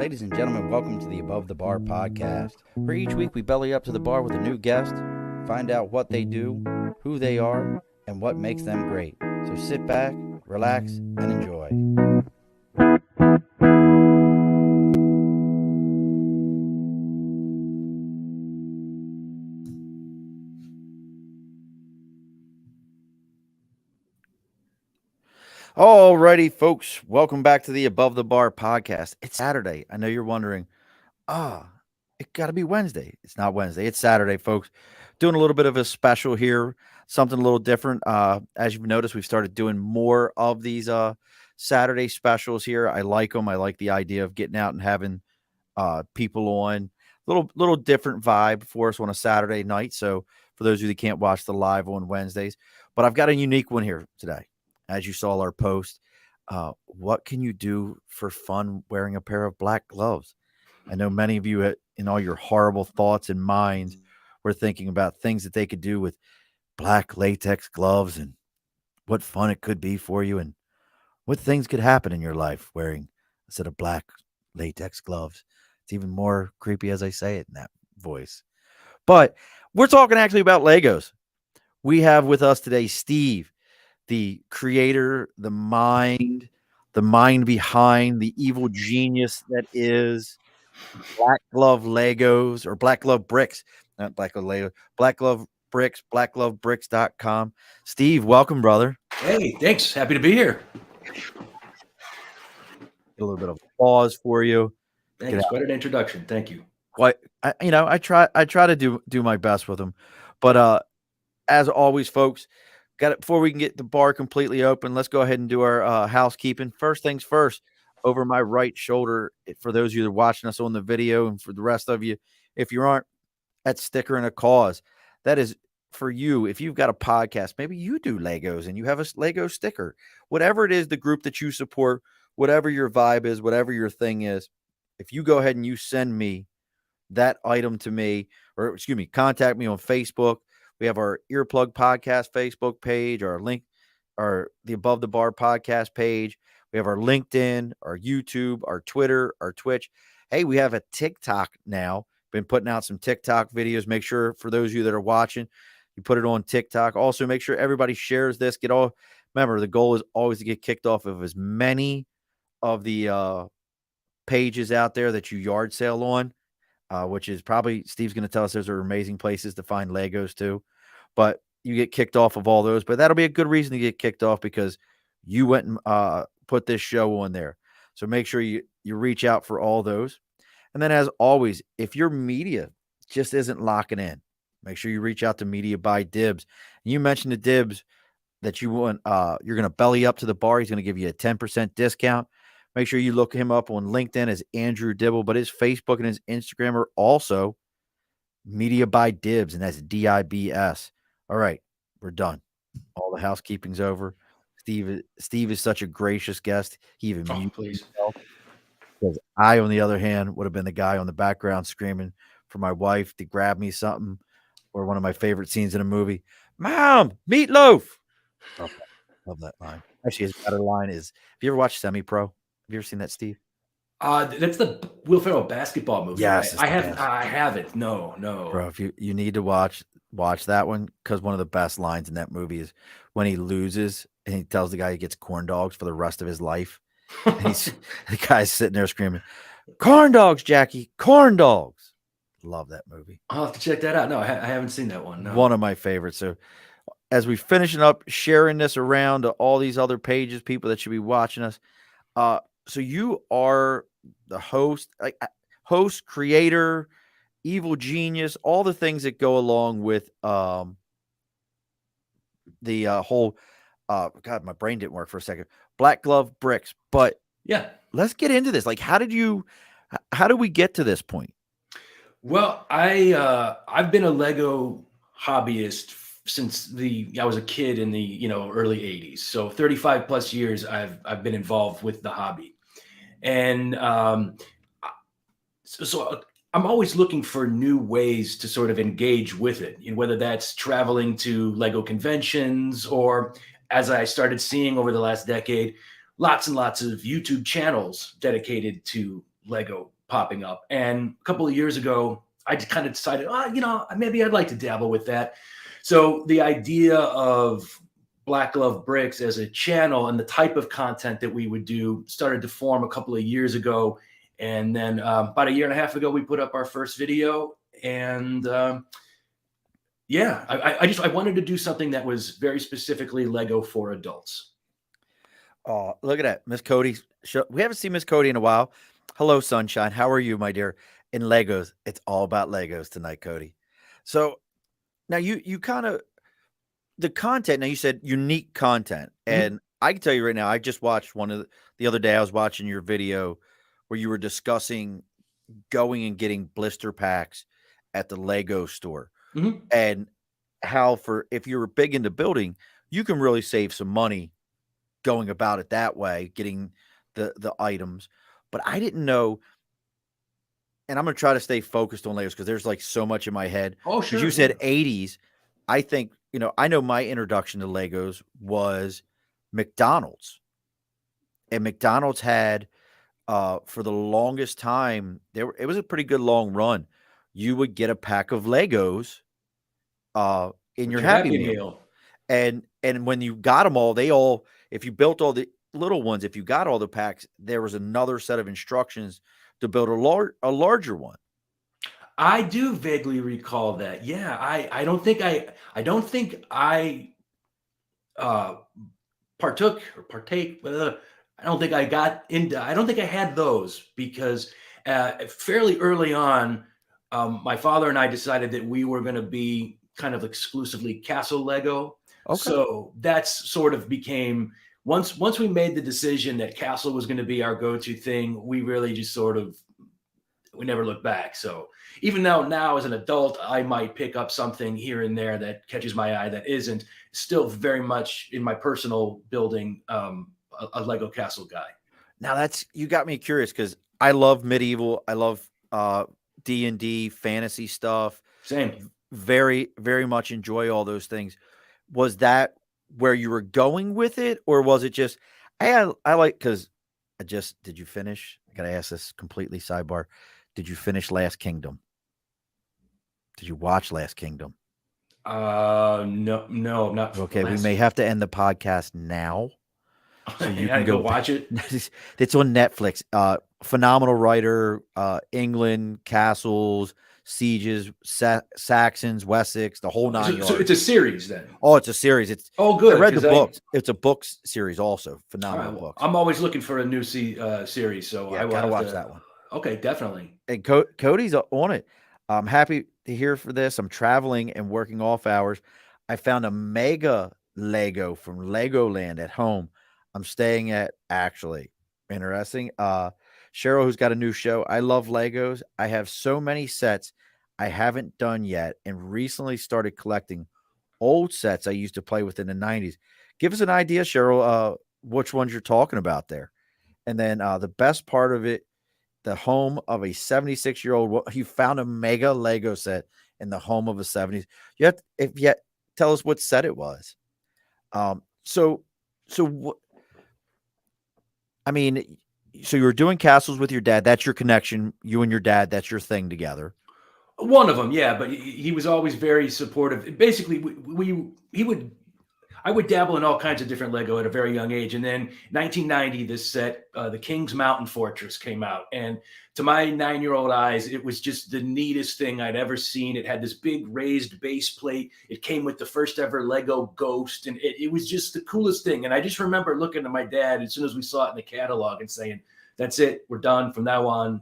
Ladies and gentlemen, welcome to the Above the Bar podcast, where each week we belly up to the bar with a new guest, find out what they do, who they are, and what makes them great. So sit back, relax, and enjoy. Alrighty, folks, welcome back to the Above the Bar podcast. It's Saturday. I know you're wondering, it got to be Wednesday. It's not Wednesday. It's Saturday, folks. Doing a little bit of a special here, something a little different. As you've noticed, we've started doing more of these Saturday specials here. I like them. I like the idea of getting out and having people on. Little different vibe for us on a Saturday night. So for those of you that can't watch the live on Wednesdays, but I've got a unique one here today. As you saw our post, what can you do for fun wearing a pair of black gloves? I know many of you, in all your horrible thoughts and minds, were thinking about things that they could do with black latex gloves and what fun it could be for you and what things could happen in your life wearing a set of black latex gloves. It's even more creepy as I say it in that voice. But we're talking actually about Legos. We have with us today Steve, the creator, the mind behind the evil genius that is Black Glove Legos or Black Glove Bricks, not Black Glove Legos, Black Glove Bricks, blackglovebricks.com. Steve, welcome, brother. Hey, thanks. Happy to be here. A little bit of applause for you. Thanks. Quite an introduction. Thank you. I try to do my best with them, but as always, folks, before we can get the bar completely open, let's go ahead and do our housekeeping. First things first, over my right shoulder, for those of you that are watching us on the video, and for the rest of you, if you aren't, that sticker and a cause. That is for you. If you've got a podcast, maybe you do Legos and you have a Lego sticker, whatever it is, the group that you support, whatever your vibe is, whatever your thing is, if you go ahead and you send me that item to me, or excuse me, contact me on Facebook. We have our Earplug Podcast Facebook page, our link, our the Above the Bar podcast page. We have our LinkedIn, our YouTube, our Twitter, our Twitch. Hey, we have a TikTok now. Been putting out some TikTok videos. Make sure, for those of you that are watching, you put it on TikTok. Also, make sure everybody shares this. Remember, the goal is always to get kicked off of as many of the pages out there that you yard sale on. Which is probably, Steve's going to tell us those are amazing places to find Legos too, but you get kicked off of all those. But that'll be a good reason to get kicked off because you went and put this show on there. So make sure you reach out for all those. And then, as always, if your media just isn't locking in, make sure you reach out to Media by Dibs. And you mentioned to Dibs that you want, you're going to belly up to the bar. He's going to give you a 10% discount. Make sure you look him up on LinkedIn as Andrew Dibble, but his Facebook and his Instagram are also Media by Dibs, and that's DIBS. All right, we're done. All the housekeeping's over. Steve is such a gracious guest. He even muted himself. Because I, on the other hand, would have been the guy on the background screaming for my wife to grab me something, or one of my favorite scenes in a movie. Mom, meatloaf. Love that line. Actually, his better line is, have you ever watched Semi-Pro? Have you ever seen that, Steve? That's the Will Ferrell basketball movie. Yes, right? I haven't. No. Bro, if you need to watch that one, because one of the best lines in that movie is when he loses and he tells the guy he gets corn dogs for the rest of his life. And the guy's sitting there screaming, "Corn dogs, Jackie, corn dogs." Love that movie. I'll have to check that out. No, I haven't seen that one. No. One of my favorites. So as we finishing up sharing this around to all these other pages, people that should be watching us, so you are the host, creator, evil genius, all the things that go along with the whole God, my brain didn't work for a second. Black Glove Bricks. But yeah, let's get into this. Like, how did we get to this point? Well, I've been a Lego hobbyist since I was a kid in the early 80s. So 35 plus years I've been involved with the hobby. And so I'm always looking for new ways to sort of engage with it, whether that's traveling to Lego conventions or, as I started seeing over the last decade, lots and lots of YouTube channels dedicated to Lego popping up. And a couple of years ago, I just kind of decided, maybe I'd like to dabble with that. So the idea of Black Glove Bricks as a channel and the type of content that we would do started to form a couple of years ago. And then about a year and a half ago, we put up our first video. And I wanted to do something that was very specifically Lego for adults. Oh, look at that. Miss Cody. We haven't seen Miss Cody in a while. Hello, sunshine. How are you, my dear? In Legos. It's all about Legos tonight, Cody. So now you kind of the content. Now you said unique content, and I can tell you right now, I just watched the other day. I was watching your video where you were discussing going and getting blister packs at the Lego store, and how if you're big into building, you can really save some money going about it that way, getting the items. But I didn't know, and I'm gonna try to stay focused on Legos because there's like so much in my head. Oh, Because sure. you said 80s. I think, I know my introduction to Legos was McDonald's. And McDonald's had for the longest time, it was a pretty good long run. You would get a pack of Legos in your Happy Meal. And when you got them all, if you built all the little ones, if you got all the packs, there was another set of instructions to build a larger one. I do vaguely recall that. Yeah, I don't think I partook or partake. I don't think I got into. I don't think I had those because fairly early on, my father and I decided that we were going to be kind of exclusively Castle Lego. Okay. So that's sort of became once we made the decision that Castle was going to be our go-to thing, we really just we never looked back. So even now as an adult, I might pick up something here and there that catches my eye that isn't still very much in my personal building, a Lego Castle guy. Now you got me curious because I love medieval. I love D&D fantasy stuff. Same. Very, very much enjoy all those things. Was that where you were going with it, or was it just I like because did you finish? I gotta ask this completely sidebar. Did you finish Last Kingdom? Did you watch Last Kingdom? No, not. Okay, we may have to end the podcast now. So you can go watch it. It's on Netflix. Phenomenal writer, England, castles, sieges, Saxons, Wessex, the whole 9 yards. So it's a series then. Oh, it's a series. good. I read the books. It's a books series also. Phenomenal books. I'm always looking for a new series, so I gotta watch that one. Okay, definitely. And Cody's on it. I'm happy to hear for this. I'm traveling and working off hours. I found a mega Lego from Legoland at home. I'm staying at, actually. Interesting. Cheryl, who's got a new show. I love Legos. I have so many sets I haven't done yet and recently started collecting old sets I used to play with in the 90s. Give us an idea, Cheryl, which ones you're talking about there. And then the best part of it, the home of a 76-year-old, you found a mega Lego set in the home of a 70s. Tell us what set it was. So you were doing castles with your dad. That's your connection. You and your dad, that's your thing together. One of them, yeah, but he was always very supportive. Basically, I would dabble in all kinds of different Lego at a very young age. And then 1990, this set, the King's Mountain Fortress, came out. And to my 9-year-old eyes, it was just the neatest thing I'd ever seen. It had this big raised base plate. It came with the first ever Lego Ghost. And it was just the coolest thing. And I just remember looking at my dad as soon as we saw it in the catalog and saying, that's it. We're done. From now on,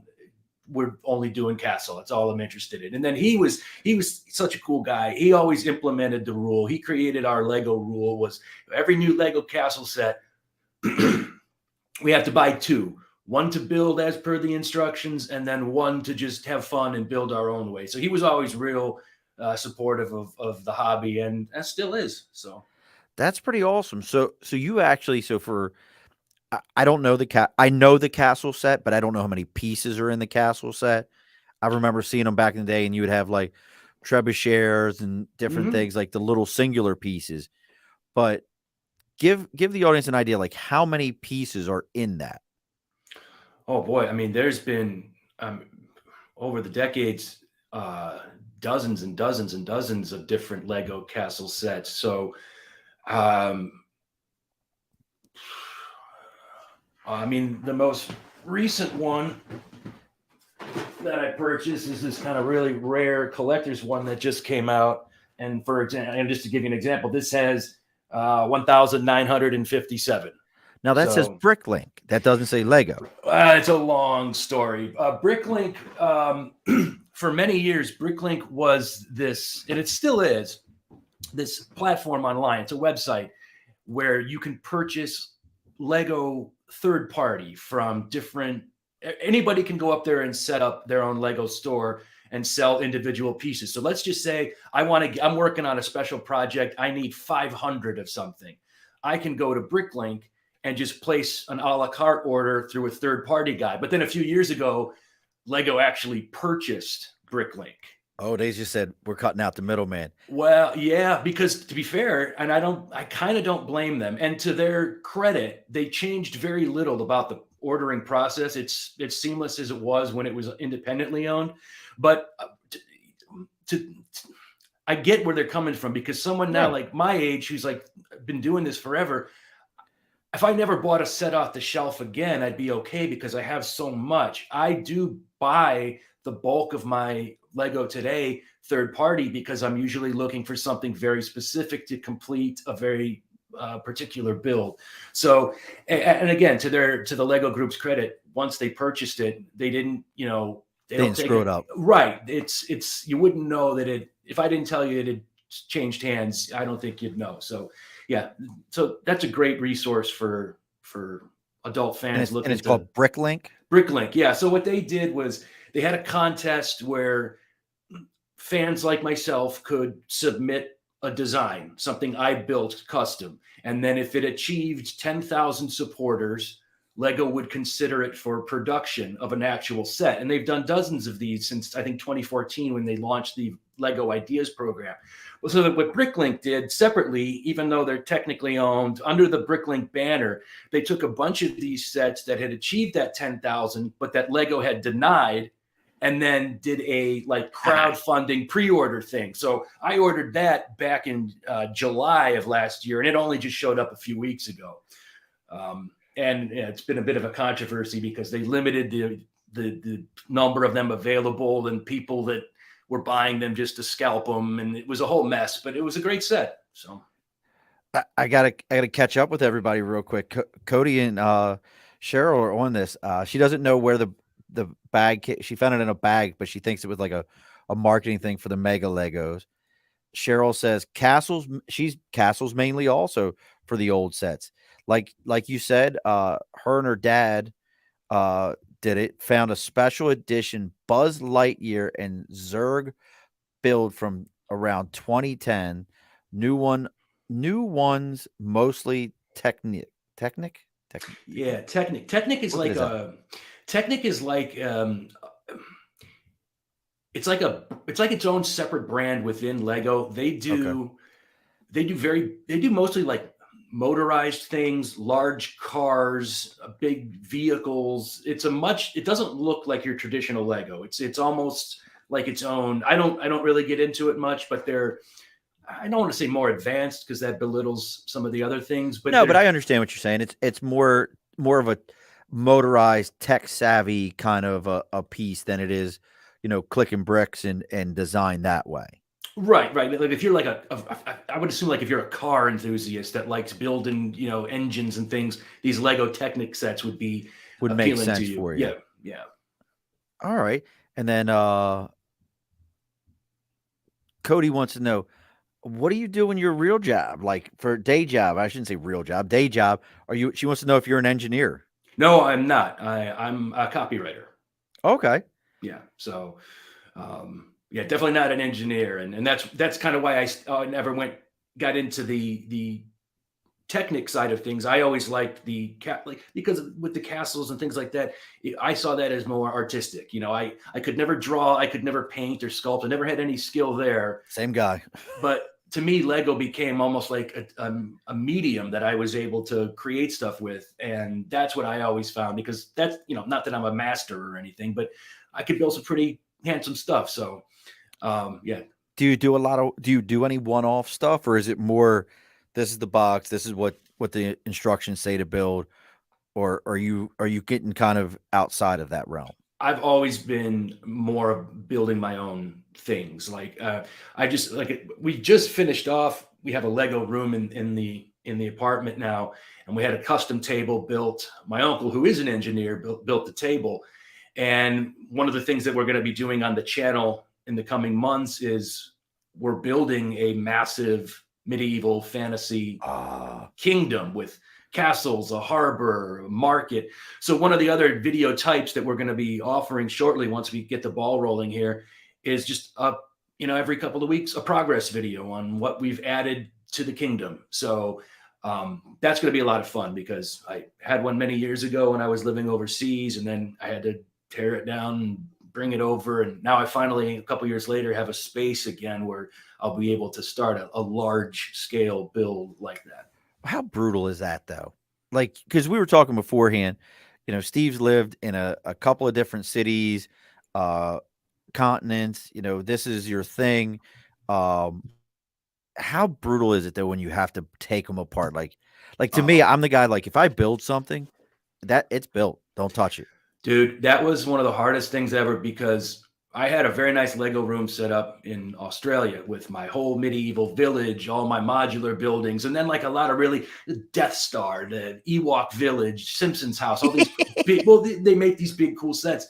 we're only doing Castle. That's all I'm interested in. And then he was such a cool guy. He always implemented the rule. He created our Lego rule was every new Lego Castle set, we have to buy 2, one to build as per the instructions, and then one to just have fun and build our own way. So he was always real supportive of the hobby and still is. So that's pretty awesome. So you actually, I don't know I know the castle set, but I don't know how many pieces are in the castle set. I remember seeing them back in the day, and you would have like trebuchets and different things, like the little singular pieces. But give the audience an idea, like how many pieces are in that. Oh boy, I mean, there's been over the decades, dozens and dozens and dozens of different Lego castle sets. So, um, I mean, the most recent one that I purchased is this kind of really rare collector's one that just came out. And for example, and just to give you an example, this has 1,957. Now that says So Bricklink. That doesn't say Lego. it's a long story. Bricklink, for many years, Bricklink was this, and it still is, this platform online. It's a website where you can purchase Lego third party from different, anybody can go up there and set up their own Lego store and sell individual pieces. So let's just say I'm working on a special project. I need 500 of something. I can go to Bricklink and just place an a la carte order through a third party guy. But then a few years ago, Lego actually purchased Bricklink. Oh, they just said we're cutting out the middleman. Well, yeah, because to be fair, and I kind of don't blame them. And to their credit, they changed very little about the ordering process. It's seamless as it was when it was independently owned. But I get where they're coming from, because someone now like my age who's like been doing this forever, if I never bought a set off the shelf again, I'd be okay because I have so much. I do buy the bulk of my Lego today third party because I'm usually looking for something very specific to complete a very particular build. So, and again, to the Lego Group's credit, once they purchased it, they didn't, they didn't screw it up. Right. It's you wouldn't know that if I didn't tell you it had changed hands, I don't think you'd know. So yeah, so that's a great resource for adult fans looking. And it's called Bricklink. Bricklink, yeah. So what they did was they had a contest where fans like myself could submit a design, something I built custom, and then if it achieved 10,000 supporters, Lego would consider it for production of an actual set. And they've done dozens of these since, I think, 2014 when they launched the Lego Ideas program. Well, so that what Bricklink did separately, even though they're technically owned under the Bricklink banner, they took a bunch of these sets that had achieved that 10,000, but that Lego had denied, and then did a like crowdfunding pre-order thing. So I ordered that back in July of last year, and it only just showed up a few weeks ago. And it's been a bit of a controversy because they limited the number of them available and people that were buying them just to scalp them, and it was a whole mess. But it was a great set. So I gotta catch up with everybody real quick. Cody and Cheryl are on this. She doesn't know where the bag. She found it in a bag, but she thinks it was like a marketing thing for the Mega Legos. Cheryl says castles. She's castles mainly also for the old sets. Like you said, her and her dad did it. Found a special edition Buzz Lightyear and Zurg build from around 2010. New ones mostly Technic. Yeah, Technic. Technic is like Technic is like it's like its own separate brand within Lego. They do mostly like motorized things, large cars, big vehicles. It doesn't look like your traditional Lego. It's almost like its own. I don't really get into it much, but I don't want to say more advanced because that belittles some of the other things. But no, but I understand what you're saying. It's more of a motorized, tech savvy kind of a piece than it is, clicking bricks and design that way. Right. Like if you're like I would assume like if you're a car enthusiast that likes building, engines and things, these Lego Technic sets would make sense to you. For you. Yeah. All right. And then Cody wants to know, what do you do in your real job? Like for day job? I shouldn't say real job. Day job. She wants to know if you're an engineer. No, I'm not. I'm a copywriter. Okay. Yeah. So, yeah, definitely not an engineer, and that's kind of why I never got into the Technic side of things. I always liked because with the castles and things like that, I saw that as more artistic. I could never draw, I could never paint or sculpt. I never had any skill there. Same guy. But to me, Lego became almost like a medium that I was able to create stuff with. And that's what I always found, because that's, not that I'm a master or anything, but I could build some pretty handsome stuff. So, yeah. Do you do any one-off stuff, or is it more, this is the box, this is what the instructions say to build, or are you getting kind of outside of that realm? I've always been more of building my own things. Like we just finished off. We have a Lego room in the apartment now, and we had a custom table built. My uncle, who is an engineer, built the table. And one of the things that we're going to be doing on the channel in the coming months is we're building a massive medieval fantasy kingdom with castles, a harbor, a market. So one of the other video types that we're going to be offering shortly, once we get the ball rolling here, is just every couple of weeks, a progress video on what we've added to the kingdom. So that's going to be a lot of fun, because I had one many years ago when I was living overseas, and then I had to tear it down and bring it over. And now I finally, a couple of years later, have a space again where I'll be able to start a large scale build like that. How brutal is that, though? Like, because we were talking beforehand, Steve's lived in a couple of different cities, continents. This is your thing. How brutal is it, though, when you have to take them apart? Like to me, I'm the guy, like, if I build something, that it's built, don't touch it. Dude, that was one of the hardest things ever, because I had a very nice Lego room set up in Australia with my whole medieval village, all my modular buildings, and then like a lot of really Death Star, the Ewok village, Simpsons house, all these big, well, they make these big, cool sets.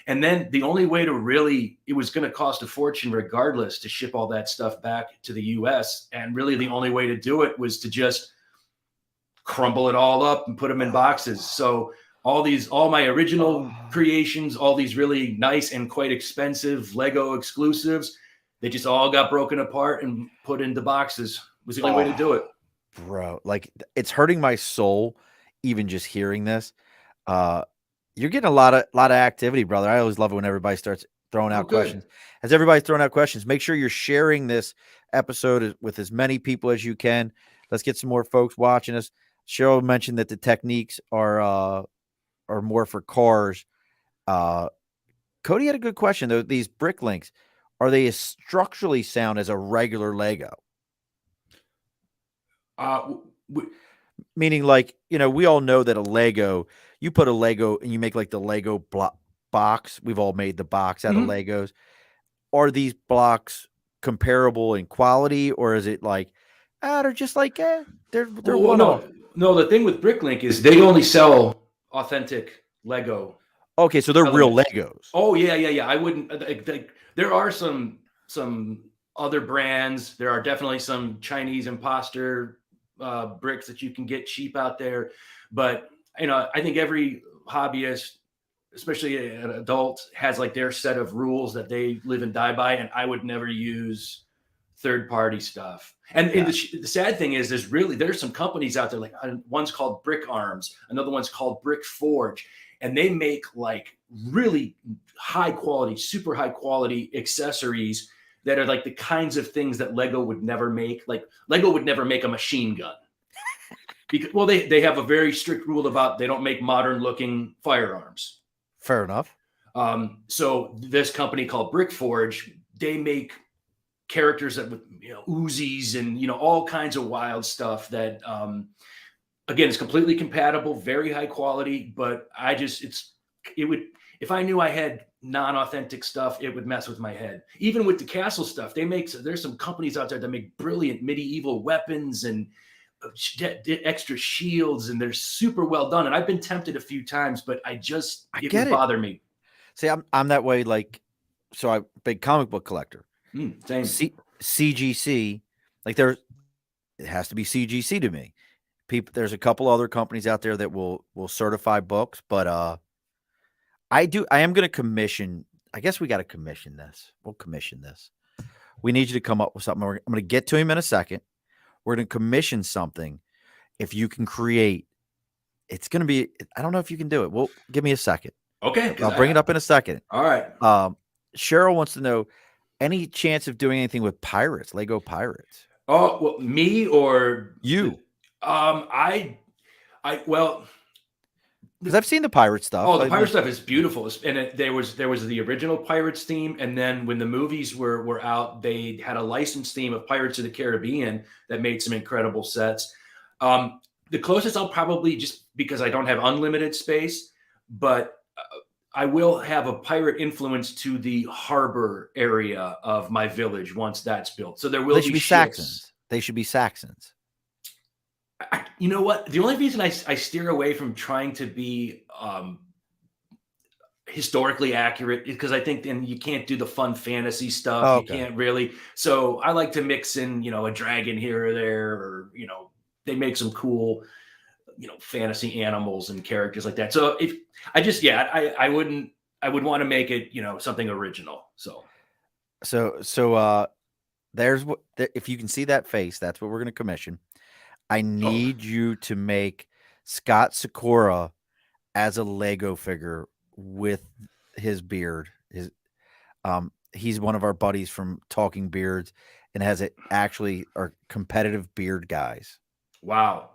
And then the only way to really, it was going to cost a fortune regardless to ship all that stuff back to the US. And really the only way to do it was to just crumble it all up and put them in boxes. So all my original creations, all these really nice and quite expensive Lego exclusives, they just all got broken apart and put into boxes. Was the only way to do it. Bro, like, it's hurting my soul even just hearing this. You're getting a lot of activity, brother. I always love it when everybody starts throwing out questions. As everybody's throwing out questions, make sure you're sharing this episode with as many people as you can. Let's get some more folks watching us. Cheryl mentioned that the techniques are more for cars. Cody had a good question, though. These Bricklinks, are they as structurally sound as a regular Lego? Meaning, like, we all know that a Lego, you put a Lego and you make like the Lego box. We've all made the box out of Legos. Are these blocks comparable in quality, or is it like, they're just like, they're one-off? No, the thing with Bricklink is they only sell authentic Lego. Okay, so they're real Legos. Oh yeah. I wouldn't. There are some other brands. There are definitely some Chinese imposter bricks that you can get cheap out there. But I think every hobbyist, especially an adult, has like their set of rules that they live and die by. And I would never use third-party stuff. And the sad thing is, there's some companies out there, like one's called Brick Arms, another one's called Brick Forge, and they make like really high quality, super high quality accessories that are like the kinds of things that Lego would never make. Like Lego would never make a machine gun. Because, well, they have a very strict rule about they don't make modern looking firearms. Fair enough. So this company called Brick Forge, they make characters that with Uzis and all kinds of wild stuff that again is completely compatible, very high quality. But if I knew I had non-authentic stuff, it would mess with my head. Even with the castle stuff, there's some companies out there that make brilliant medieval weapons and extra shields, and they're super well done. And I've been tempted a few times, but it would bother me. See, I'm that way. Like, so I'm a big comic book collector. Same. CGC, like it has to be CGC to me. There's a couple other companies out there that will certify books, but I am going to commission. I guess we got to commission this. We'll commission this. We need you to come up with something. I'm going to get to him in a second. We're going to commission something. If you can create, it's going to be, I don't know if you can do it. Well, give me a second. Okay. I'll bring it up in a second. All right. Cheryl wants to know, any chance of doing anything with pirates, Lego pirates? Oh, well, me or You, well, because I've seen the pirate stuff. oh, the I pirate mean, stuff is beautiful, and there was the original Pirates theme, and then when the movies were out, they had a licensed theme of Pirates of the Caribbean that made some incredible sets. The closest I'll probably, just because I don't have unlimited space, but I will have a pirate influence to the harbor area of my village once that's built. So there they will should be be ships. Saxons. They should be Saxons. You know what? The only reason I steer away from trying to be historically accurate because I think then you can't do the fun fantasy stuff. Oh, You okay. can't really. So I like to mix in, a dragon here or there, or they make some cool, fantasy animals and characters like that. So if I just, yeah, I wouldn't. I would want to make it, something original. So So there's what if you can see that face, that's what we're going to commission. I oh need you to make Scott Sakura as a Lego figure with his beard. He's one of our buddies from Talking Beards and has it actually are competitive beard guys. wow,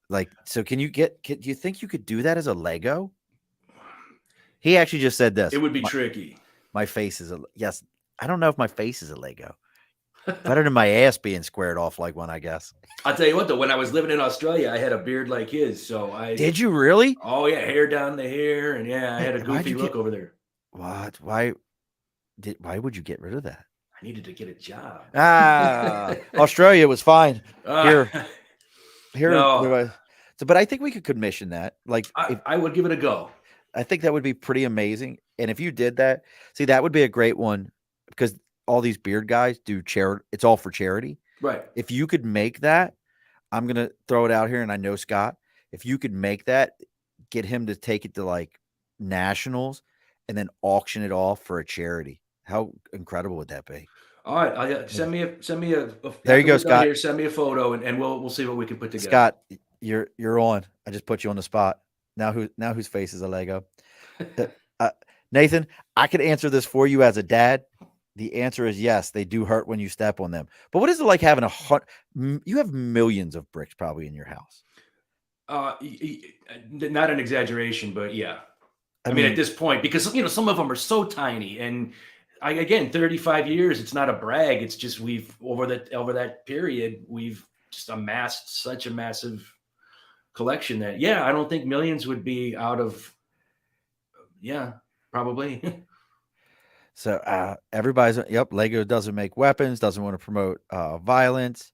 Like, so do you think you could do that as a Lego? He actually just said it this. would be tricky. My face is yes. I don't know if my face is a Lego. Better than my ass being squared off like one, I guess. I'll tell you what, though, when I was living in Australia, I had a beard like his. So Did you really? oh yeah, hair down the hair, and yeah, I had a Why'd goofy you look get over there. what? Why would you get rid of that? I needed to get a job. Australia was fine. Uh, Here, no, so, but I think we could commission that. Like, if I would give it a go. I think that would be pretty amazing. And if you did that, see, that would be a great one because all these beard guys do charity. It's all for charity. Right. If you could make that, I'm gonna throw it out here, and I know Scott. If you could make that, get him to take it to like nationals, and then auction it off for a charity. How incredible would that be? All right. Yeah. Send me a There you after go, we're done Scott. here. Send me a photo, and we'll see what we can put together. Scott, you're on. I just put you on the spot. Now whose face is a Lego? Uh, uh, Nathan, I could answer this for you as a dad. The answer is yes. They do hurt when you step on them. But what is it like having you have millions of bricks probably in your house? Not an exaggeration, but yeah. I I mean, at mean, this point, because some of them are so tiny, and again, 35 years. It's not a brag. It's just we've over that period, we've just amassed such a massive collection that yeah, I don't think millions would be out of yeah, probably. so everybody's yep. Lego doesn't make weapons, doesn't want to promote violence,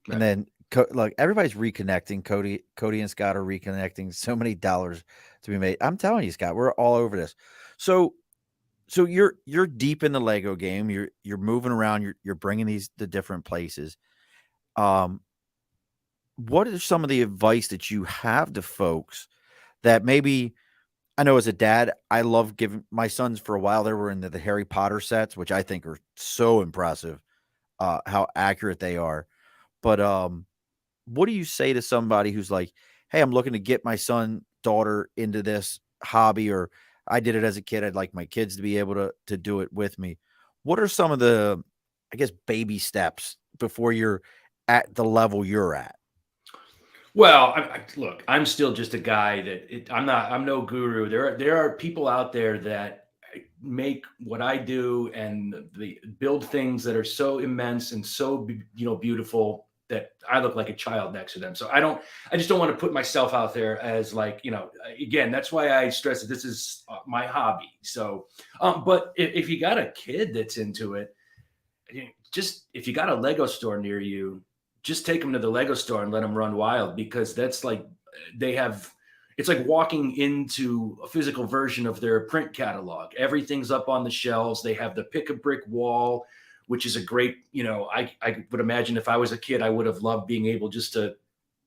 and Right. then like everybody's reconnecting. Cody and Scott are reconnecting. So many dollars to be made. I'm telling you, Scott, we're all over this. So you're deep in the Lego game. You're moving around. You're bringing these to different places. Um, what is some of the advice that you have to folks that maybe I know as a dad, I love giving my sons for a while. They were into the Harry Potter sets, which I think are so impressive, how accurate they are. But what do you say to somebody who's like, "Hey, I'm looking to get my son, daughter into this hobby," or "I did it as a kid. I'd like my kids to be able to do it with me." What are some of the, I guess, baby steps before you're at the level you're at? Well, look, I'm still just a guy I'm no guru. There are people out there that make what I do and the build things that are so immense and so beautiful that I look like a child next to them. So I just don't want to put myself out there as like, again, that's why I stress that this is my hobby. So, but if you got a kid that's into it, just if you got a Lego store near you, just take them to the Lego store and let them run wild because that's like they have it's like walking into a physical version of their print catalog. Everything's up on the shelves. They have the pick a brick wall, which is a great, I would imagine if I was a kid, I would have loved being able just to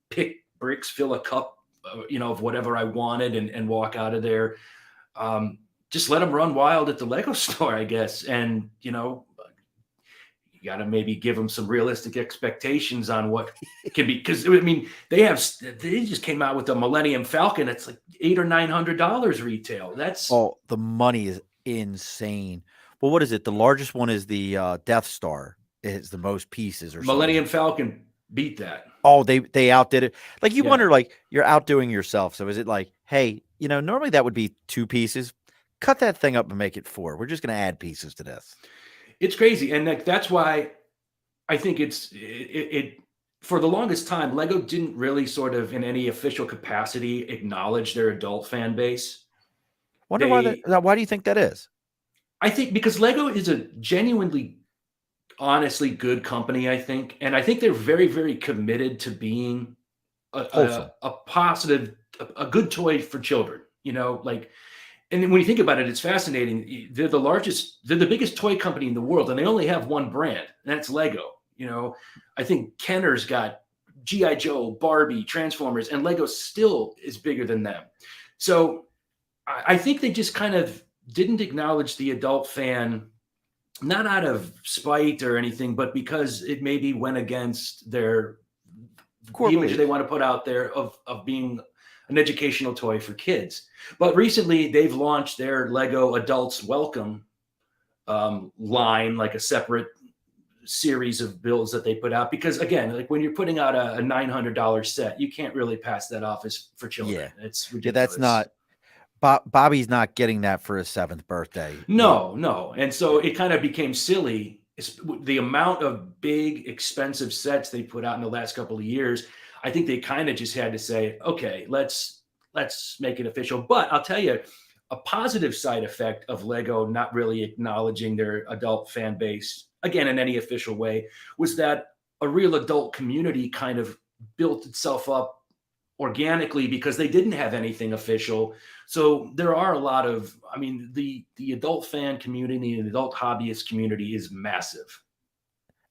pick bricks, fill a cup, of whatever I wanted and walk out of there. Just let them run wild at the Lego store, I guess. And, you got to maybe give them some realistic expectations on what it can be. Because I mean, they just came out with the Millennium Falcon. It's like $800 or $900 retail. That's Oh, the money is insane. Well, what is it? The largest one is the Death Star. is the most pieces or something. Millennium Falcon beat that. Oh, they outdid it. Like you Yeah. wonder, like you're outdoing yourself. So is it like, hey, normally that would be 2 pieces. Cut that thing up and make it 4. We're just going to add pieces to this. It's crazy, and that's why I think it for the longest time, Lego didn't really sort of in any official capacity acknowledge their adult fan base. Wonder why They why do you think that is? I think because Lego is a genuinely honestly good company, I think, and I think they're very, very committed to being Wholesome. a positive, a good toy for children. Like, and then when you think about it, it's fascinating. They're the biggest toy company in the world, and they only have one brand, and that's Lego. I think Kenner's got GI Joe, Barbie, Transformers, and Lego still is bigger than them. So I think they just kind of didn't acknowledge the adult fan, not out of spite or anything, but because it maybe went against the image they want to put out there of being an educational toy for kids. But recently they've launched their Lego Adults Welcome line, like a separate series of builds that they put out, because again, like when you're putting out a $900 set, you can't really pass that off as for children. It's ridiculous. That's not Bobby's not getting that for his 7th birthday. No. And so it kind of became silly. The amount of big, expensive sets they put out in the last couple of years. I think they kind of just had to say, okay, let's make it official. But I'll tell you, a positive side effect of Lego not really acknowledging their adult fan base, again, in any official way, was that a real adult community kind of built itself up organically because they didn't have anything official. So there are a lot of, the adult fan community, the adult hobbyist community is massive.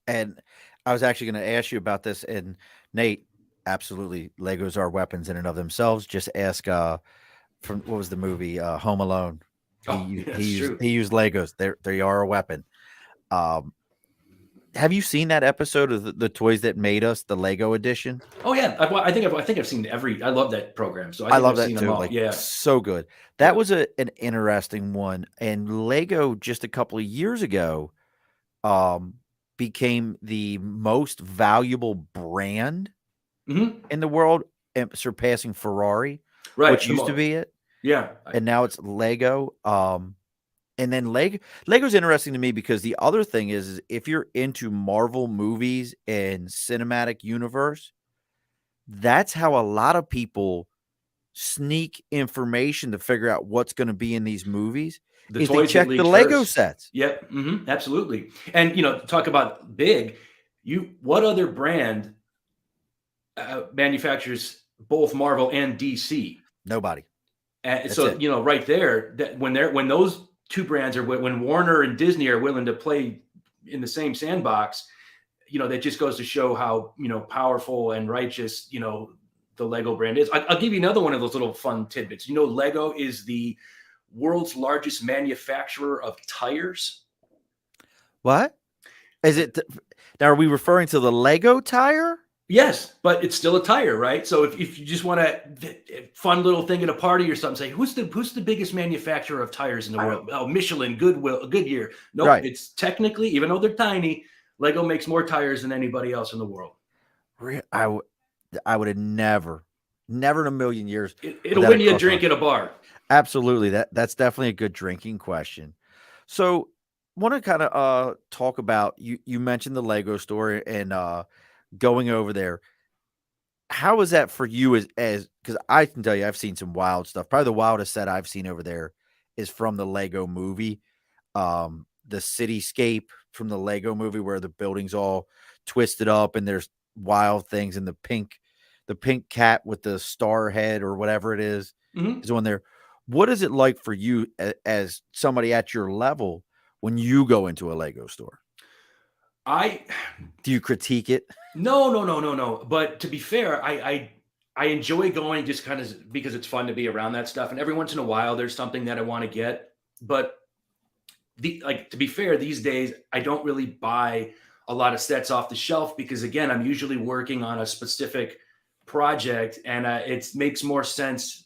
And I was actually going to ask you about this, and Nate, absolutely, Legos are weapons in and of themselves. Just ask from what was the movie Home Alone? He used Legos. They are a weapon. Have you seen that episode of the Toys That Made Us, the Lego edition? Oh yeah, I think I've seen every. I love that program. So I love I've that seen too. them all. Like, yeah, so good. That was an interesting one. And Lego just a couple of years ago became the most valuable brand in the world, surpassing Ferrari, right? Which used to be it. Yeah, and now it's Lego. And then Lego's interesting to me because the other thing is if you're into Marvel movies and cinematic universe, that's how a lot of people sneak information to figure out what's going to be in these movies. The is toys they check that the leak Lego first. sets. Yep, absolutely. And talk about big. What other brand manufactures both Marvel and DC? Nobody. And so right there, that when those two brands are, when Warner and Disney are willing to play in the same sandbox, that just goes to show how powerful and righteous the Lego brand is. I'll give you another one of those little fun tidbits. Lego is the world's largest manufacturer of tires. What is it? Now, are we referring to the Lego tire? Yes, but it's still a tire, right? So if you just want a fun little thing at a party or something, say who's the biggest manufacturer of tires in the world? Oh, Michelin, Goodyear. Nope, right. It's technically, even though they're tiny, Lego makes more tires than anybody else in the world. I would have never in a million years. It'll win you a drink at a bar. Absolutely, that's definitely a good drinking question. So, want to kind of talk about you mentioned the Lego store and going over there. How was that for you as because I can tell you I've seen some wild stuff. Probably the wildest set I've seen over there is from the Lego movie. The cityscape from the Lego movie where the building's all twisted up and there's wild things, and the pink cat with the star head or whatever it is on there. What is it like for you as somebody at your level when you go into a Lego store? Do you critique it? No. But to be fair, I enjoy going just kind of because it's fun to be around that stuff. And every once in a while, there's something that I want to get. But to be fair, these days, I don't really buy a lot of sets off the shelf because, again, I'm usually working on a specific project, and it makes more sense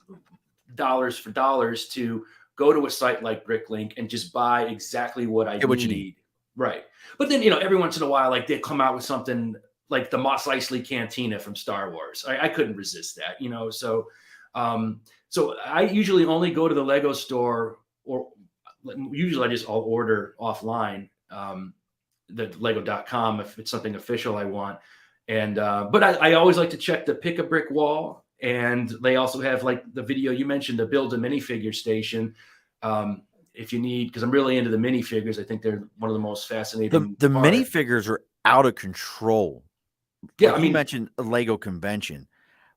dollars for dollars to go to a site like Bricklink and just buy exactly what I need. Right. But then, every once in a while, like they come out with something like the Mos Eisley Cantina from Star Wars. I couldn't resist that. So I usually only go to the Lego store, or usually I'll order offline, the Lego.com if it's something official I want. And but I always like to check the Pick a Brick wall, and they also have like the video you mentioned, the Build a Minifigure station. If you need, because I'm really into the minifigures, I think they're one of the most fascinating. The minifigures are out of control. Yeah, like you mentioned a Lego convention.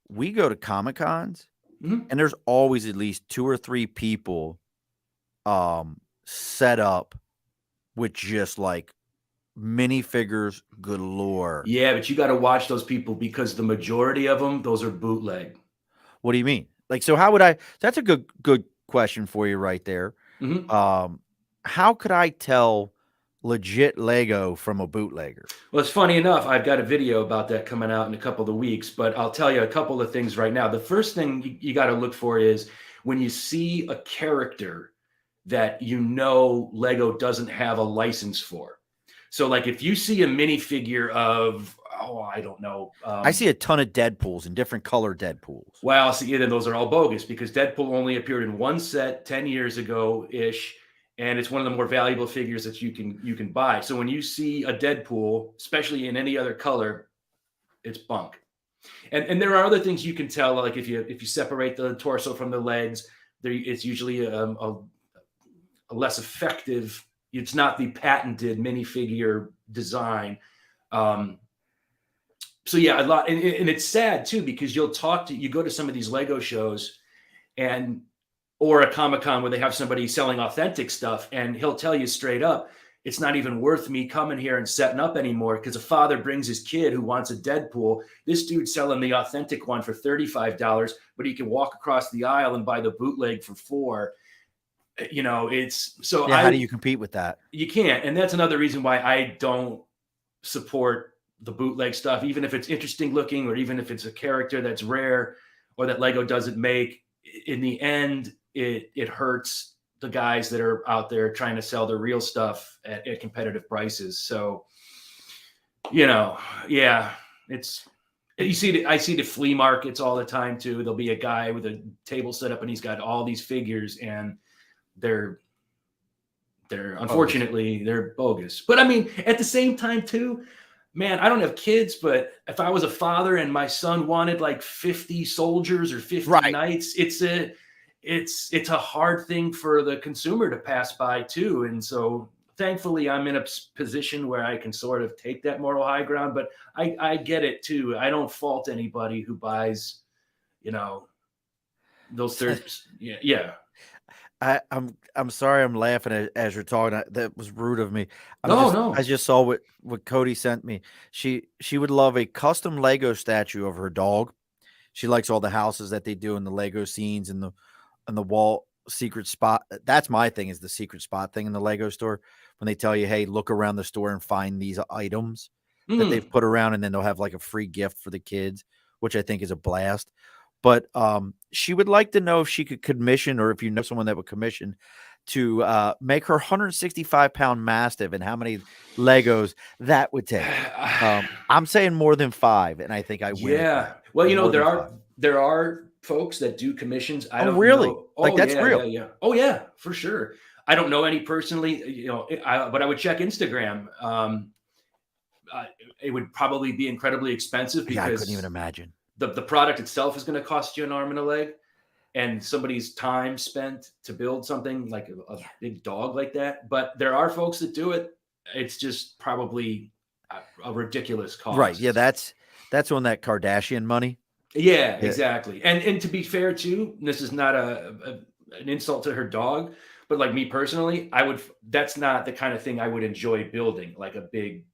We go to Comic Cons, mm-hmm. and there's always at least 2 or 3 people set up with just like minifigures galore. Yeah, but you got to watch those people, because the majority of them, those are bootleg. What do you mean? Like, so how would I? That's a good question for you right there. Mm-hmm. How could I tell legit Lego from a bootlegger? Well, it's funny enough, I've got a video about that coming out in a couple of weeks, but I'll tell you a couple of things right now. The first thing you got to look for is when you see a character that Lego doesn't have a license for. So, like, if you see a minifigure of, I don't know. I see a ton of Deadpools and different color Deadpools. Well, see, then those are all bogus, because Deadpool only appeared in one set 10 years ago-ish, and it's one of the more valuable figures that you can buy. So when you see a Deadpool, especially in any other color, it's bunk. And there are other things you can tell, like if you separate the torso from the legs, it's usually a less effective. It's not the patented minifigure design. So yeah, a lot, and it's sad too, because you go to some of these Lego shows, or a Comic-Con where they have somebody selling authentic stuff, and he'll tell you straight up, it's not even worth me coming here and setting up anymore, because a father brings his kid who wants a Deadpool. This dude's selling the authentic one for $35, but he can walk across the aisle and buy the bootleg for $4. It's so. Yeah, how do you compete with that? You can't, and that's another reason why I don't support the bootleg stuff, even if it's interesting looking, or even if it's a character that's rare or that Lego doesn't make. In the end, it hurts the guys that are out there trying to sell the real stuff at competitive prices. So, yeah, I see the flea markets all the time too. There'll be a guy with a table set up, and he's got all these figures, and they're unfortunately they're bogus. But I mean, at the same time too, man, I don't have kids, but if I was a father and my son wanted like 50 soldiers or 50 knights, it's a hard thing for the consumer to pass by too. And so thankfully I'm in a position where I can sort of take that moral high ground, but I get it too. I don't fault anybody who buys, those thirds. Yeah. I'm sorry I'm laughing as you're talking. That was rude of me. No. I just saw what Cody sent me. She would love a custom Lego statue of her dog. She likes all the houses that they do in the Lego scenes and the wall secret spot. That's my thing, is the secret spot thing in the Lego store, when they tell you, hey, look around the store and find these items that they've put around, and then they'll have like a free gift for the kids, which I think is a blast. But she would like to know if she could commission, or if you know someone that would commission, to make her 165-pound Mastiff, and how many Legos that would take. I'm saying more than 5, and I think I win. Yeah. Well, there are folks that do commissions. I don't really know. like that's real. Yeah. Oh yeah, for sure. I don't know any personally, but I would check Instagram. It would probably be incredibly expensive, because I couldn't even imagine. The product itself is going to cost you an arm and a leg, and somebody's time spent to build something like a big dog like that. But there are folks that do it. It's just probably a ridiculous cost. Right. Yeah. That's on that Kardashian money. Yeah, exactly. And to be fair too, this is not an insult to her dog, but like me personally, that's not the kind of thing I would enjoy building, like a big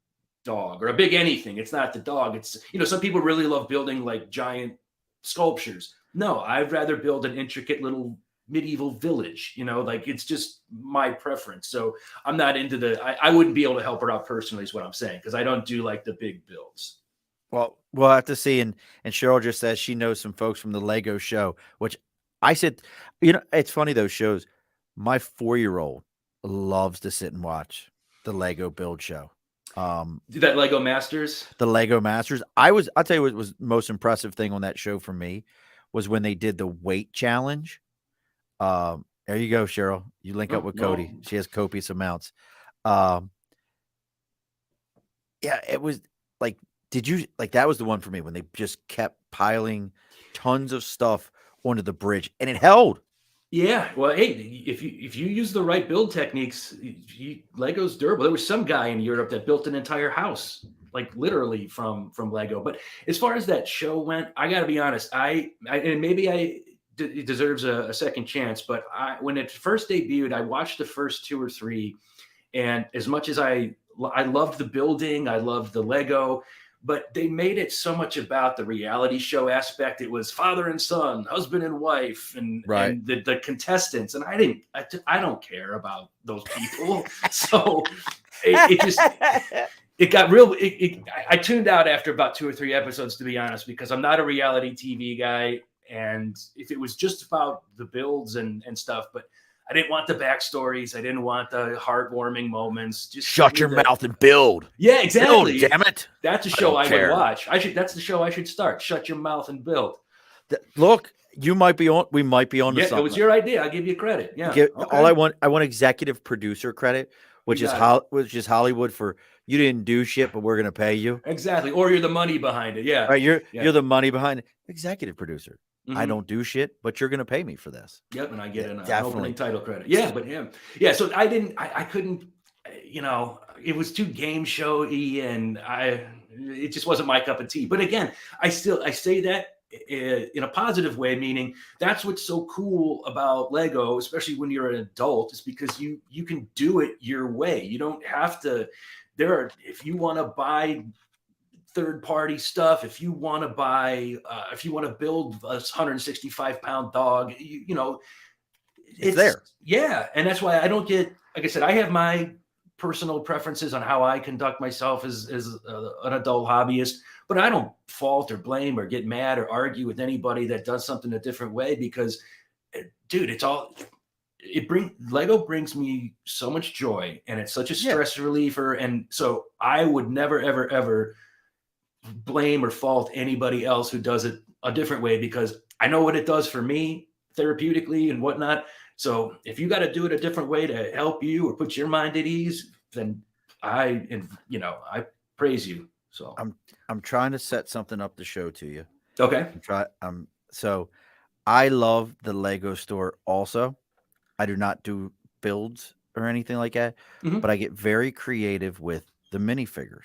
dog or a big anything. It's not the dog. It's, some people really love building like giant sculptures. No, I'd rather build an intricate little medieval village, like it's just my preference. So I'm not into I wouldn't be able to help her out personally, is what I'm saying, because I don't do like the big builds. Well, we'll have to see. And Cheryl just says she knows some folks from the Lego show, which I said, it's funny, those shows, my 4-year-old loves to sit and watch. the Lego Build Show. That Lego Masters. The Lego Masters. I'll tell you what was the most impressive thing on that show for me was when they did the weight challenge. There you go, Cheryl. You link up with Cody. She has copious amounts. Yeah, it was like, that was the one for me when they just kept piling tons of stuff onto the bridge and it held. Yeah, well, hey, if you use the right build techniques, Lego's durable. There was some guy in Europe that built an entire house, like literally from Lego. But as far as that show went, I got to be honest. And maybe it deserves a second chance. But when it first debuted, I watched the first 2 or 3, and as much as I loved the building, I loved the Lego. But they made it so much about the reality show aspect. It was father and son, husband and wife, and the contestants. And I don't care about those people. So it got real. I tuned out after about 2 or 3 episodes, to be honest, because I'm not a reality TV guy. And if it was just about the builds and stuff, but I didn't want the backstories. I didn't want the heartwarming moments. Just shut your mouth and build. Yeah, exactly. Build, damn it. That's a show I would watch. That's the show I should start. Shut your mouth and build. Look, we might be on to something. It was your idea. I'll give you credit. Yeah. Okay. All I want executive producer credit, which is Hollywood for you didn't do shit, but we're going to pay you. Exactly. Or you're the money behind it. Yeah. Right. You're the money behind it. Executive producer. Mm-hmm. I don't do shit, but you're going to pay me for this. Yep. And I get an opening title credit. Yeah. But him. Yeah. So I couldn't, it was too game showy and it just wasn't my cup of tea. But again, I say that in a positive way, meaning that's what's so cool about Lego, especially when you're an adult, is because you can do it your way. You don't have to, if you want to buy third-party stuff, if you want to build a 165-pound dog, it's there. Yeah. And that's why I don't get, like I said, I have my personal preferences on how I conduct myself as an adult hobbyist, but I don't fault or blame or get mad or argue with anybody that does something a different way because, dude, Lego brings me so much joy and it's such a stress reliever. And so I would never, ever, ever blame or fault anybody else who does it a different way because I know what it does for me therapeutically and whatnot. So if you got to do it a different way to help you or put your mind at ease, then I praise you. So I'm trying to set something up to show to you. Okay. So I love the Lego store also. I do not do builds or anything like that, but I get very creative with the minifigures.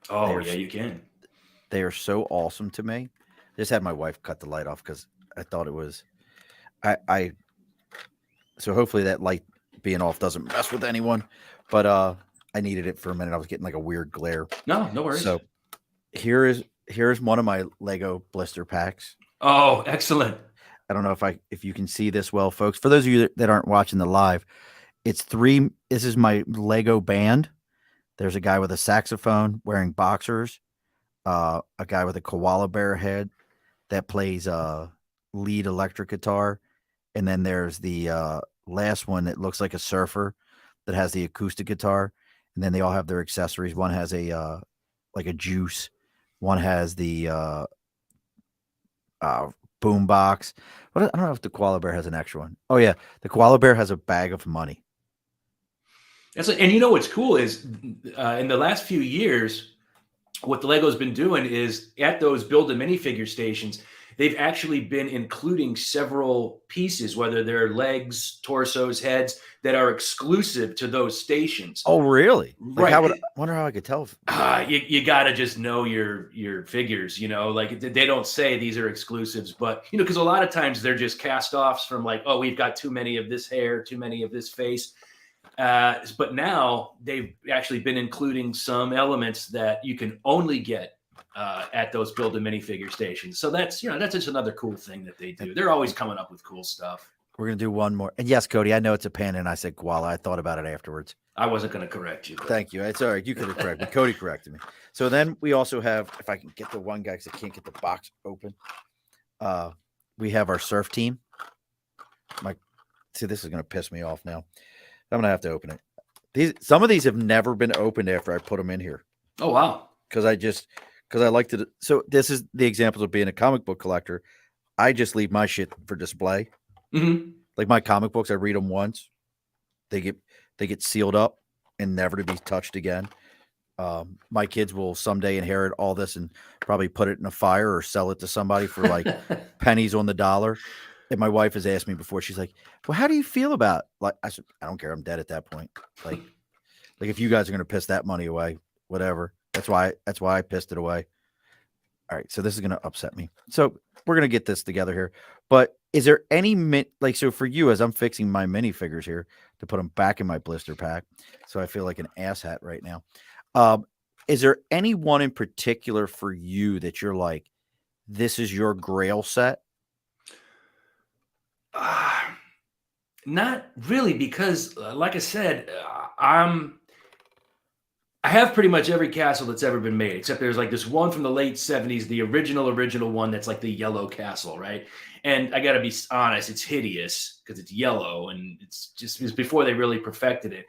Oh, yeah, you can. They are so awesome to me. Just had my wife cut the light off because I thought it was so hopefully that light being off doesn't mess with anyone. But I needed it for a minute. I was getting like a weird glare. No worries. So here's one of my Lego blister packs. Oh, excellent. I don't know if you can see this well, folks. For those of you that aren't watching the live, this is my Lego band. There's a guy with a saxophone wearing boxers, a guy with a koala bear head that plays lead electric guitar. And then there's the last one that looks like a surfer that has the acoustic guitar. And then they all have their accessories. One has a like a juice. One has the boom box. I don't know if the koala bear has an extra one. Oh yeah, the koala bear has a bag of money. And you know what's cool is in the last few years, what the Lego's been doing is at those build a minifigure stations, they've actually been including several pieces, whether they're legs, torsos, heads, that are exclusive to those stations. Oh, really? Right. I wonder how I could tell. You got to just know your figures, like they don't say these are exclusives, but, because a lot of times they're just cast offs from like, oh, we've got too many of this hair, too many of this face. But now they've actually been including some elements that you can only get at those build a minifigure stations. So that's just another cool thing that they do. They're always coming up with cool stuff. We're going to do one more. And yes, Cody, I know it's a panda and I said koala. I thought about it afterwards. I wasn't going to correct you. Thank you. It's all right. You could have corrected me. Cody corrected me. So then we also have, if I can get the one guy, because I can't get the box open. We have our surf team. See, this is going to piss me off now. I'm going to have to open it. Some of these have never been opened after I put them in here Oh wow. because I like to. So this is the examples of being a comic book collector. I just leave my shit for display. Hmm. Like my comic books, I read them once. They get sealed up and never to be touched again. My kids will someday inherit all this and probably put it in a fire or sell it to somebody for like pennies on the dollar. And my wife has asked me before, she's like, "Well, how do you feel about?" Like I said, "I don't care. I'm dead at that point. Like if you guys are gonna piss that money away, whatever. That's why I pissed it away." All right, so this is gonna upset me. So we're gonna get this together here. But is there any like so for you as I'm fixing my minifigures here to put them back in my blister pack? So I feel like an asshat right now. Um, is there any one in particular for you that you're like, this is your grail set? Not really, because like I said, I have pretty much every castle that's ever been made, except there's like this one from the late 70s, the original one that's like the yellow castle, right? And I got to be honest, it's hideous because it's yellow and it's before they really perfected it.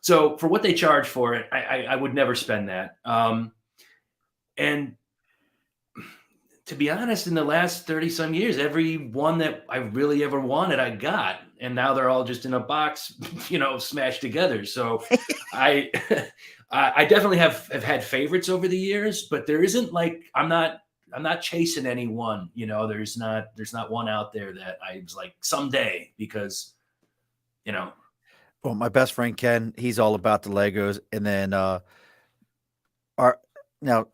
So for what they charge for it, I would never spend that. And to be honest, in the last 30 some years, every one that I really ever wanted, I got. And now they're all just in a box, smashed together. So I I definitely have had favorites over the years, but there isn't like I'm not chasing any one. There's not one out there that I was like someday because you know Well, my best friend Ken, he's all about the Legos. And then our now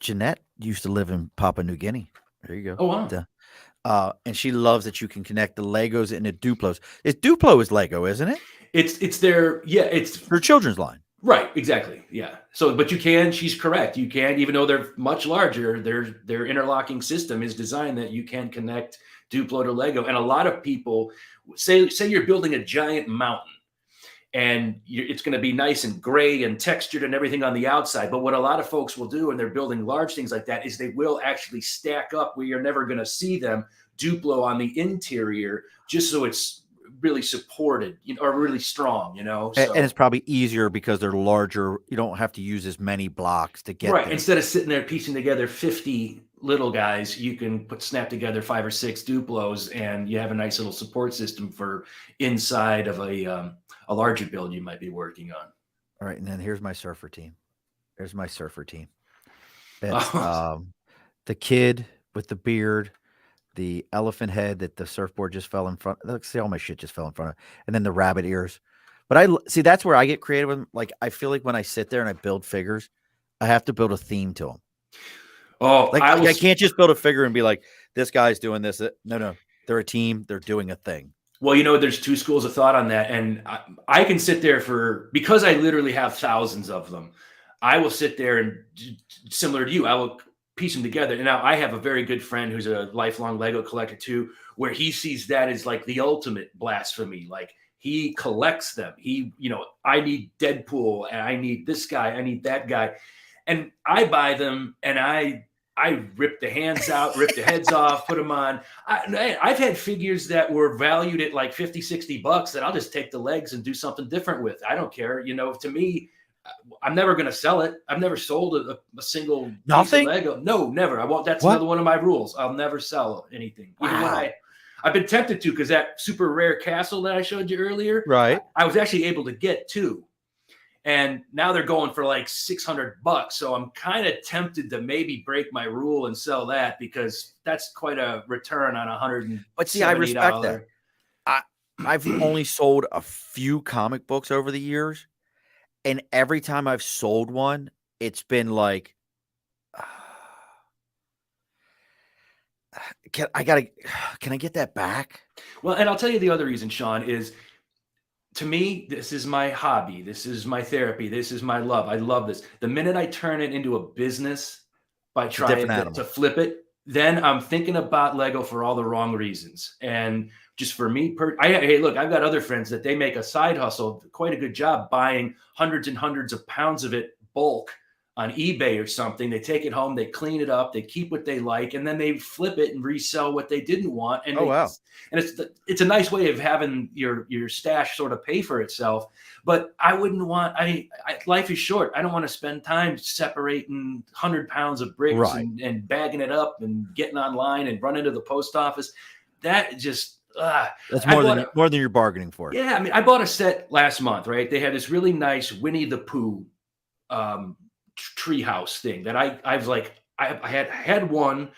Jeanette used to live in Papua New Guinea. There you go. oh wow. And she loves that you can connect the Legos into Duplos. Duplo is Lego, isn't it? It's their it's Her children's line. right, exactly. Yeah. So, but she's correct. You can, even though they're much larger, their interlocking system is designed that you can connect Duplo to Lego. And a lot of people say you're building a giant mountain and it's going to be nice and gray and textured and everything on the outside. But what a lot of folks will do when they're building large things like that is they will actually stack up where you're never going to see them Duplo on the interior, just so it's really supported, or really strong, So And it's probably easier because they're larger. You don't have to use as many blocks to get right. there. Instead of sitting there piecing together 50 little guys, you can snap together 5 or 6 Duplos, and you have a nice little support system for inside of a larger build you might be working on. All right, and then here's my surfer team. There's my surfer team. It's Oh, the kid with the beard, the elephant head that the surfboard just fell in front. Look, see, all my shit just fell in front of, and then the rabbit ears. But see that's where I get creative with them. Like I feel like when I sit there and I build figures, I have to build a theme to them. oh, Like I can't just build a figure and be like, this guy's doing this. No, they're a team. They're doing a thing. well, there's 2 schools of thought on that, and I can sit there because I literally have thousands of them. I will sit there and, similar to you, I will piece them together. And now I have a very good friend who's a lifelong Lego collector too, where he sees that as like the ultimate blasphemy. Like he collects them. I need Deadpool and I need this guy, I need that guy. And I buy them and I rip the hands out, rip the heads off, put them on. I've had figures that were valued at like 50, $60 that I'll just take the legs and do something different with. I don't care. To me, I'm never going to sell it. I've never sold a single Nothing? piece of Lego. No, never. I won't. That's What? another one of my rules. I'll never sell anything. Even when Wow. I've been tempted to, because that super rare castle that I showed you earlier, Right. I was actually able to get 2. And now they're going for like $600. So I'm kind of tempted to maybe break my rule and sell that, because that's quite a return on $170. But see, I respect that. I've only sold a few comic books over the years, and every time I've sold one, it's been like, can I get that back? Well, and I'll tell you the other reason, Sean, is, to me, this is my hobby. This is my therapy. This is my love. I love this. The minute I turn it into a business by trying to flip it, then I'm thinking about Lego for all the wrong reasons. And just for me, hey, look, I've got other friends that they make a side hustle, quite a good job buying hundreds and hundreds of pounds of it bulk on eBay or something. They take it home, they clean it up, they keep what they like, and then they flip it and resell what they didn't want. And Oh wow. it's a nice way of having your stash sort of pay for itself. But I wouldn't want. Life is short. I don't want to spend time separating 100 pounds of bricks Right. and bagging it up and getting online and running to the post office. That just. That's I more bought than more than you're bargaining for. Yeah, I mean, I bought a set last month, right? They had this really nice Winnie the Pooh treehouse thing that I was like, I had one,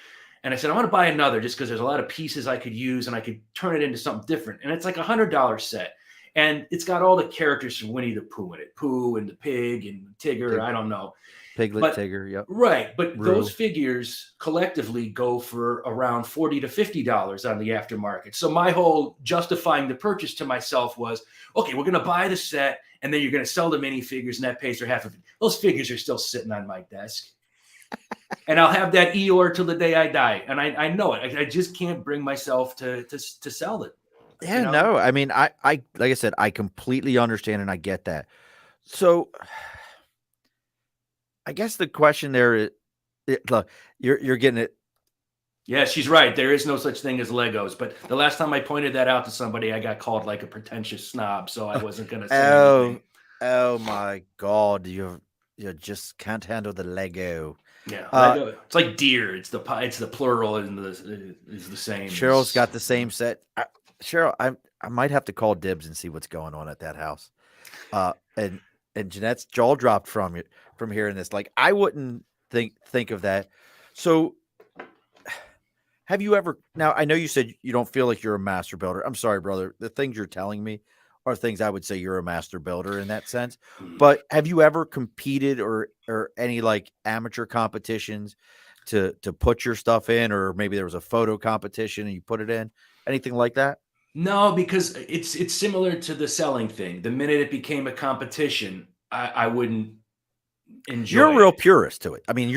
and I said I want to buy another just because there's a lot of pieces I could use and I could turn it into something different. And it's like $100 set, and it's got all the characters from Winnie the Pooh in it, Pooh and the pig and Tigger. Pig- I don't know, Piglet, but Tigger. Yep. right, but Rue. those figures collectively go for around $40 to $50 on the aftermarket. So my whole justifying the purchase to myself was, okay, we're going to buy the set, and then you're going to sell the minifigures, and that pays for half of it. Those figures are still sitting on my desk, and I'll have that Eeyore till the day I die. And I know it. I just can't bring myself to sell it. Yeah, You know? no. I mean, I like I said, I completely understand and I get that. So I guess the question there is, look, you're getting it. Yeah, she's right. There is no such thing as Legos. But the last time I pointed that out to somebody, I got called like a pretentious snob, so I wasn't going to say anything. Oh my God! You just can't handle the Lego. Yeah, Lego. It's like deer. It's the plural and is the same. Cheryl's got the same set. Cheryl, I might have to call dibs and see what's going on at that house. And Jeanette's jaw dropped from hearing this. Like, I wouldn't think of that. So, have you ever? Now, I know you said you don't feel like you're a master builder. I'm sorry, brother. The things you're telling me are things I would say you're a master builder in that sense. But have you ever competed or any like amateur competitions to put your stuff in, or maybe there was a photo competition and you put it in, anything like that? No, because it's similar to the selling thing. The minute it became a competition, I wouldn't enjoy. You're a real it. purist to it. I mean,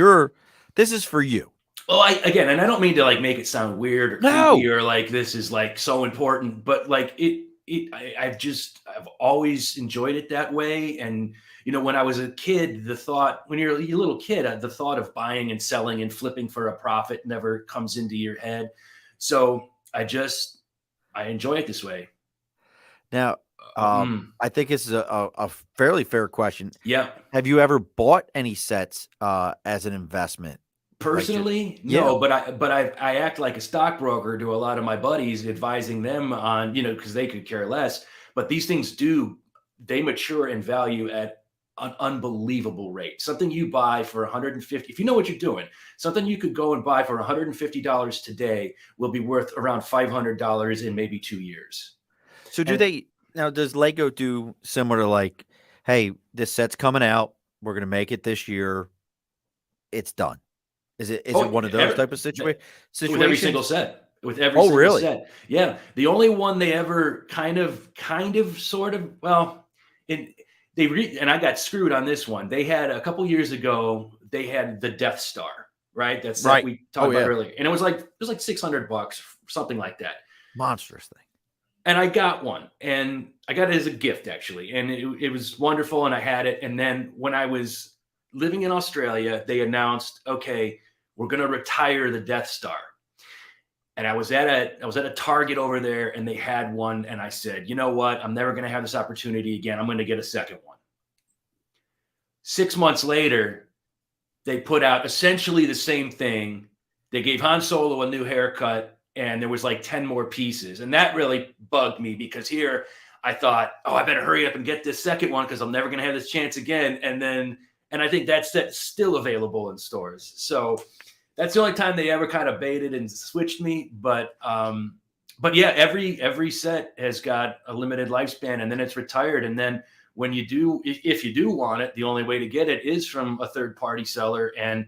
this is for you. Well, and I don't mean to like make it sound weird or creepy or like this is like so important, but like I've always enjoyed it that way. And when I was a kid, when you're a little kid, the thought of buying and selling and flipping for a profit never comes into your head. So I enjoy it this way. Now, I think this is a fairly fair question. Yeah. Have you ever bought any sets as an investment? Personally, no, but I act like a stockbroker to a lot of my buddies, advising them on, because they could care less. But these things they mature in value at an unbelievable rate. Something you buy for $150, if you know what you're doing, something you could go and buy for $150 today will be worth around $500 in maybe 2 years. So does Lego do similar to like, hey, this set's coming out, we're going to make it this year, it's done? Is it one of those type of situations? With every single set. With every single really? set. Yeah. The only one they ever kind of sort of, well, and I got screwed on this one. They had a couple years ago, they had the Death Star, right? That's right. We talked about earlier. And it was like $600, something like that. Monstrous thing. And I got one, and I got it as a gift actually. And it was wonderful. And I had it. And then when I was living in Australia, they announced, okay, we're going to retire the Death Star. And I was at a Target over there, and they had one. And I said, you know what? I'm never going to have this opportunity again. I'm going to get a second one. 6 months later, they put out essentially the same thing. They gave Han Solo a new haircut, and there was like 10 more pieces. And that really bugged me because here I thought, oh, I better hurry up and get this second one because I'm never going to have this chance again. And I think that's still available in stores. So that's the only time they ever kind of baited and switched me. But yeah, every set has got a limited lifespan, and then it's retired. And then when you do, if you do want it, the only way to get it is from a third party seller. And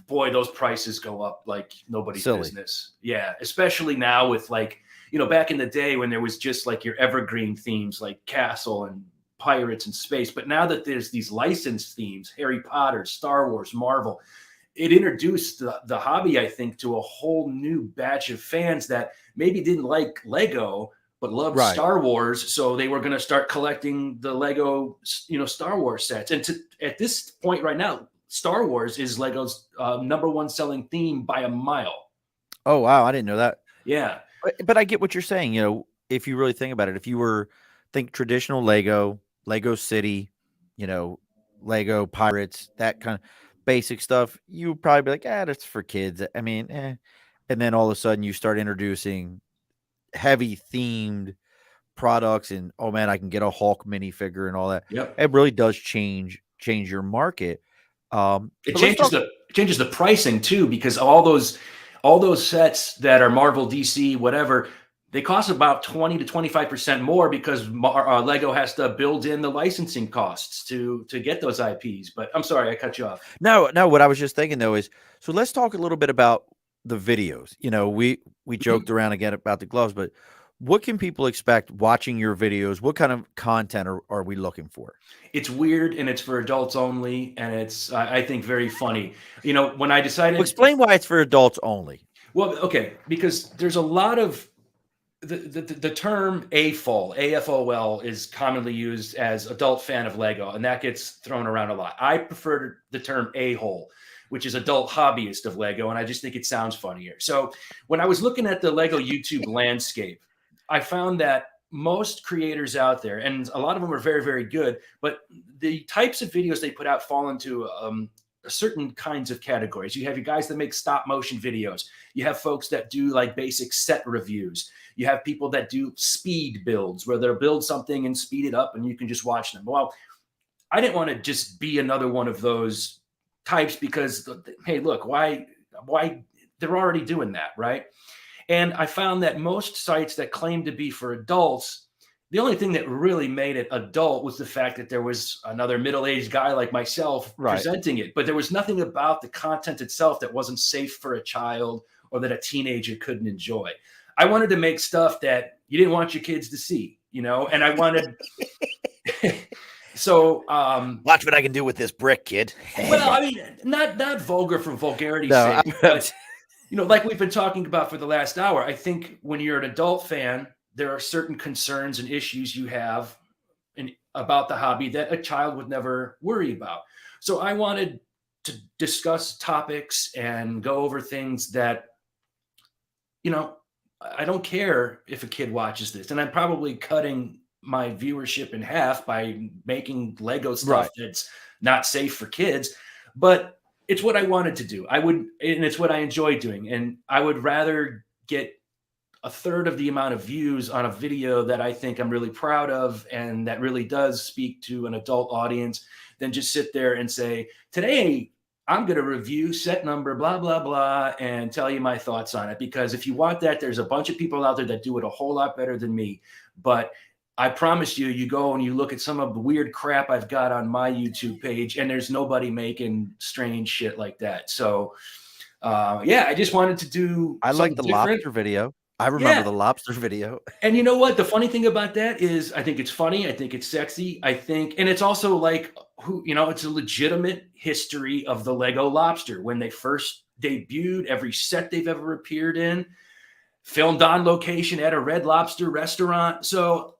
boy, those prices go up like nobody's business. Yeah, especially now with like, back in the day when there was just like your evergreen themes like Castle and Pirates and Space. But now that there's these licensed themes, Harry Potter, Star Wars, Marvel, it introduced the hobby, I think, to a whole new batch of fans that maybe didn't like Lego, but loved Star Wars. So they were going to start collecting the Lego, Star Wars sets. And at this point right now, Star Wars is Lego's #1 selling theme by a mile. Oh, wow. I didn't know that. Yeah. But I get what you're saying. If you really think about it, if you were think traditional Lego City, Lego Pirates, that kind of basic stuff, you would probably be like, that's for kids. I mean, And then all of a sudden you start introducing heavy themed products and, oh man, I can get a Hulk minifigure and all that. Yep. It really does change your market. It changes the pricing too, because all those sets that are Marvel, DC, whatever, they cost about 20 to 25% more because Lego has to build in the licensing costs to get those IPs. But I'm sorry, I cut you off. No, what I was just thinking though is, so let's talk a little bit about the videos. We joked around again about the gloves, but what can people expect watching your videos? What kind of content are we looking for? It's weird and it's for adults only, and it's I think very funny. When I decided, Explain why it's for adults only. Well, okay, because there's a lot of the term AFOL is commonly used as adult fan of Lego, and that gets thrown around a lot. I prefer the term A-hole, which is adult hobbyist of Lego, and I just think it sounds funnier. So when I was looking at the Lego YouTube landscape, I found that most creators out there, and a lot of them are very, very good, but the types of videos they put out fall into certain kinds of categories. You have your guys that make stop motion videos. You have folks that do like basic set reviews. You have people that do speed builds where they'll build something and speed it up and you can just watch them. Well, I didn't want to just be another one of those types because, hey, look, why they're already doing that, right? And I found that most sites that claim to be for adults, the only thing that really made it adult was the fact that there was another middle-aged guy like myself presenting it. But there was nothing about the content itself that wasn't safe for a child or that a teenager couldn't enjoy. I wanted to make stuff that you didn't want your kids to see, and I wanted so watch what I can do with this brick, kid. Well, I mean, not vulgar for vulgarity's sake, but like we've been talking about for the last hour, I think when you're an adult fan, there are certain concerns and issues you have about the hobby that a child would never worry about. So I wanted to discuss topics and go over things that, I don't care if a kid watches this, and I'm probably cutting my viewership in half by making Lego stuff that's not safe for kids, but it's what I wanted to do. And it's what I enjoy doing. And I would rather get a third of the amount of views on a video that I think I'm really proud of and that really does speak to an adult audience than just sit there and say, today I'm going to review set number, blah, blah, blah, and tell you my thoughts on it. Because if you want that, there's a bunch of people out there that do it a whole lot better than me. But I promise you go and you look at some of the weird crap I've got on my YouTube page, and there's nobody making strange shit like that. So, I just wanted to do. I like the lobster video. I remember the lobster video. And you know what? The funny thing about that is I think it's funny. I think it's sexy. And it's also like, it's a legitimate history of the Lego lobster. When they first debuted, every set they've ever appeared in, filmed on location at a Red Lobster restaurant. So,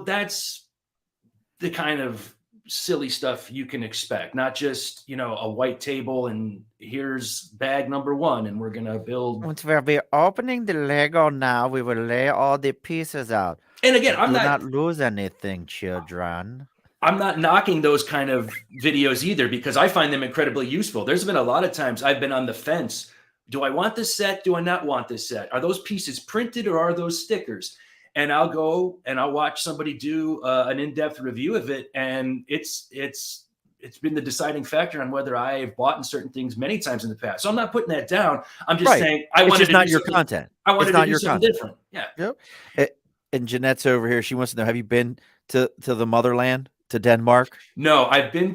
that's the kind of silly stuff you can expect, not just, a white table and here's bag number 1 and we're going to build. Once we'll be opening the Lego now, we will lay all the pieces out. And again, I'm not lose anything, children. I'm not knocking those kind of videos either because I find them incredibly useful. There's been a lot of times I've been on the fence. Do I want this set? Do I not want this set? Are those pieces printed or are those stickers? And I'll go and I'll watch somebody do an in-depth review of it. And it's been the deciding factor on whether I've bought in certain things many times in the past. So I'm not putting that down. I'm just saying it's not your content. I wanted to do something different. Yeah. Yep. And Jeanette's over here. She wants to know, have you been to the motherland, to Denmark? No, I've been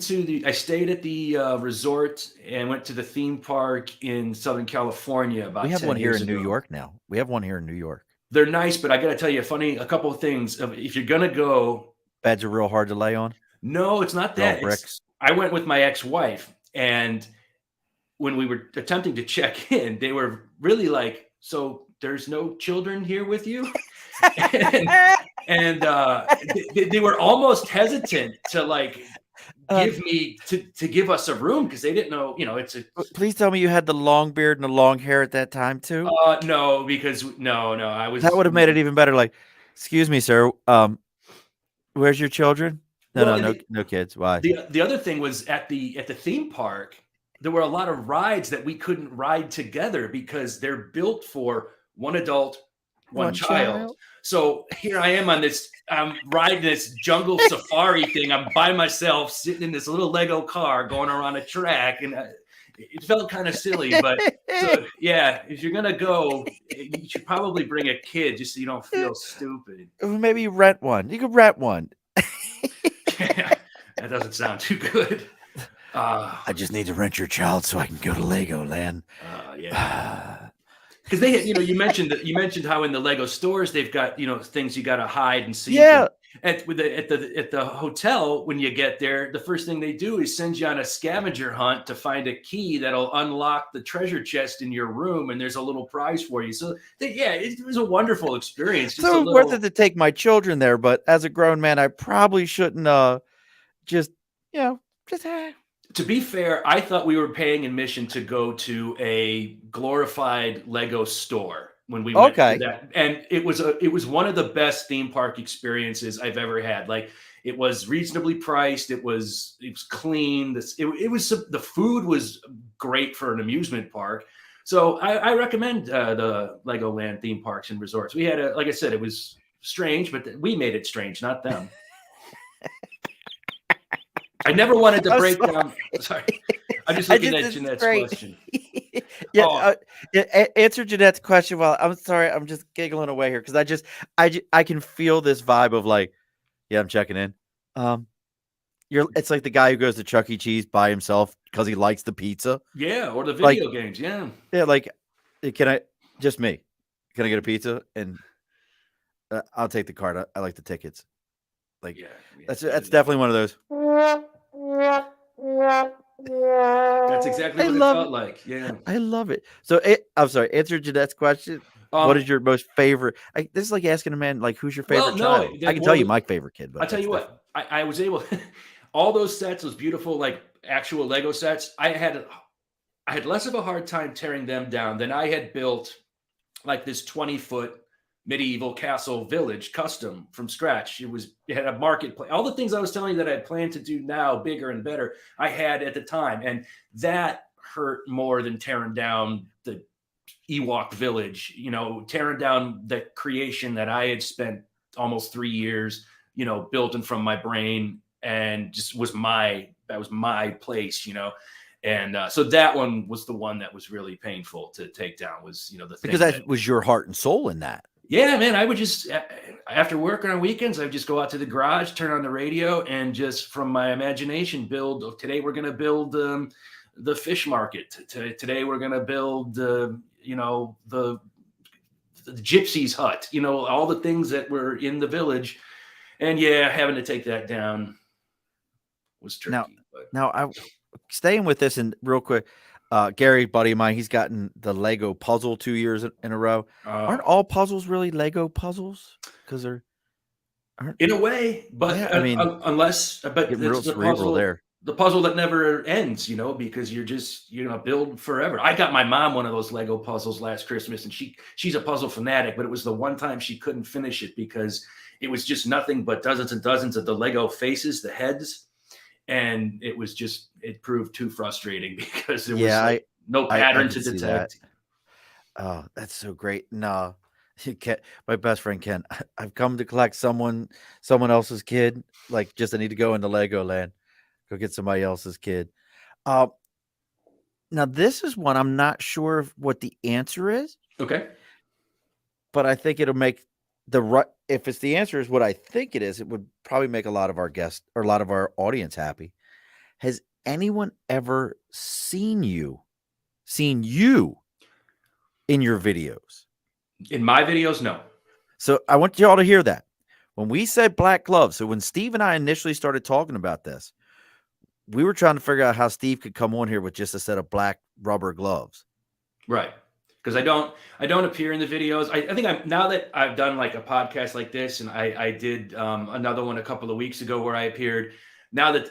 I stayed at the resort and went to the theme park in Southern California about 10 years ago. We have one here in New York now. We have one here in New York. They're nice, but I got to tell you a couple of things. If you're going to go. Beds are real hard to lay on? No, it's not that. I went with my ex-wife, and when we were attempting to check in, they were really like, so there's no children here with you? and they were almost hesitant to like Uh, give me to give us a room because they didn't know, it's a please tell me you had the long beard and the long hair at that time too? no, because no, I That was would have made it even better, like, "Excuse me, sir, where's your children?" "No, well, no, and no no kids. Why?" the other thing was at the theme park, there were a lot of rides that we couldn't ride together because they're built for one adult, one "One child. child?" So here I am on this, I'm riding this jungle safari thing. I'm by myself, sitting in this little Lego car, going around a track, and it felt kind of silly. But so yeah, if you're gonna go, you should probably bring a kid just so you don't feel stupid. Or maybe rent one. You could rent one. That doesn't sound too good. Uh, "I just need to rent your child so I can go to Legoland." yeah. Because they, you mentioned how in the Lego stores they've got things you got to hide and seek. Yeah. And at the hotel when you get there, the first thing they do is send you on a scavenger hunt to find a key that'll unlock the treasure chest in your room, and there's a little prize for you. So yeah, it was a wonderful experience. Just a So worth little. it to take my children there, but as a grown man, I probably shouldn't, just, you know, just, To be fair, I thought we were paying admission to go to a glorified Lego store when we went to Okay. that, and it was one of the best theme park experiences I've ever had. Like it was reasonably priced, it was clean. The food was great for an amusement park. So I recommend the Legoland theme parks and resorts. We had like I said, it was strange, but we made it strange, not them. I never wanted to I'm break sorry. down. Sorry, I'm just I looking just at this is Jeanette's great. question. Yeah, Oh, answer Jeanette's question while I'm sorry, I'm just giggling away here because I can feel this vibe of like, "Yeah, I'm checking in." Um, it's like the guy who goes to Chuck E. Cheese by himself because he likes the pizza. yeah, or the Like, video games. Yeah, yeah, like, "Can I just me. Can I get a pizza?" And, "I'll take the card. I like the tickets." Like, yeah, yeah. that's definitely one of those. That's exactly I what it love felt it. like. Yeah. I love it. So, I'm sorry, answer Jeanette's question. What Um. is your most favorite this is like asking a man, like, "Who's your Well, favorite no. child?" I can tell you my favorite kid, I but tell that's you different. what. I was able. All those sets, those beautiful, like actual Lego sets. I had less of a hard time tearing them down than I had built like this 20-foot medieval castle village custom from scratch. It had a marketplace. All the things I was telling you that I had planned to do now, bigger and better, I had at the time. And that hurt more than tearing down the Ewok village, tearing down the creation that I had spent almost 3 years, building from my brain and just that was my place. And so that one was the one that was really painful to take down was, the Because thing that, that was your heart and soul in that. yeah, man, I would just, after work on weekends, I would just go out to the garage, turn on the radio, and just from my imagination build, today we're going to build the fish market. Today we're going to build, the gypsy's hut, all the things that were in the village. And yeah, having to take that down was Now tricky. But now I staying with this and real quick, Gary, buddy of mine, he's gotten the Lego puzzle 2 years in a row. Aren't all puzzles really Lego puzzles? Because they're aren't in a way, but yeah, I mean, but getting real it's cerebral there. the puzzle that never ends, because you're gonna build forever. I got my mom one of those Lego puzzles last Christmas, and she's a puzzle fanatic, but it was the one time she couldn't finish it because it was just nothing but dozens and dozens of the Lego faces, the heads, and it proved too frustrating because there was Yeah, like no I pattern can to see that. detect. Oh, that's so great. No, my best friend Ken. I've come to collect someone else's kid. Like, just I need to go into Legoland, go get somebody else's kid. Uh, now this is one I'm not sure of what the answer is, Okay. but I think it'll make the right. If it's the answer is what I think it is, it would probably make a lot of our guests or a lot of our audience happy. Has anyone ever seen you in your videos? In my videos, no. So I want y'all to hear that. When we said black gloves, so when Steve and I initially started talking about this, we were trying to figure out how Steve could come on here with just a set of black rubber gloves. Right. Because I don't appear in the videos. I think now that I've done like a podcast like this, and I did another one a couple of weeks ago where I appeared. now that,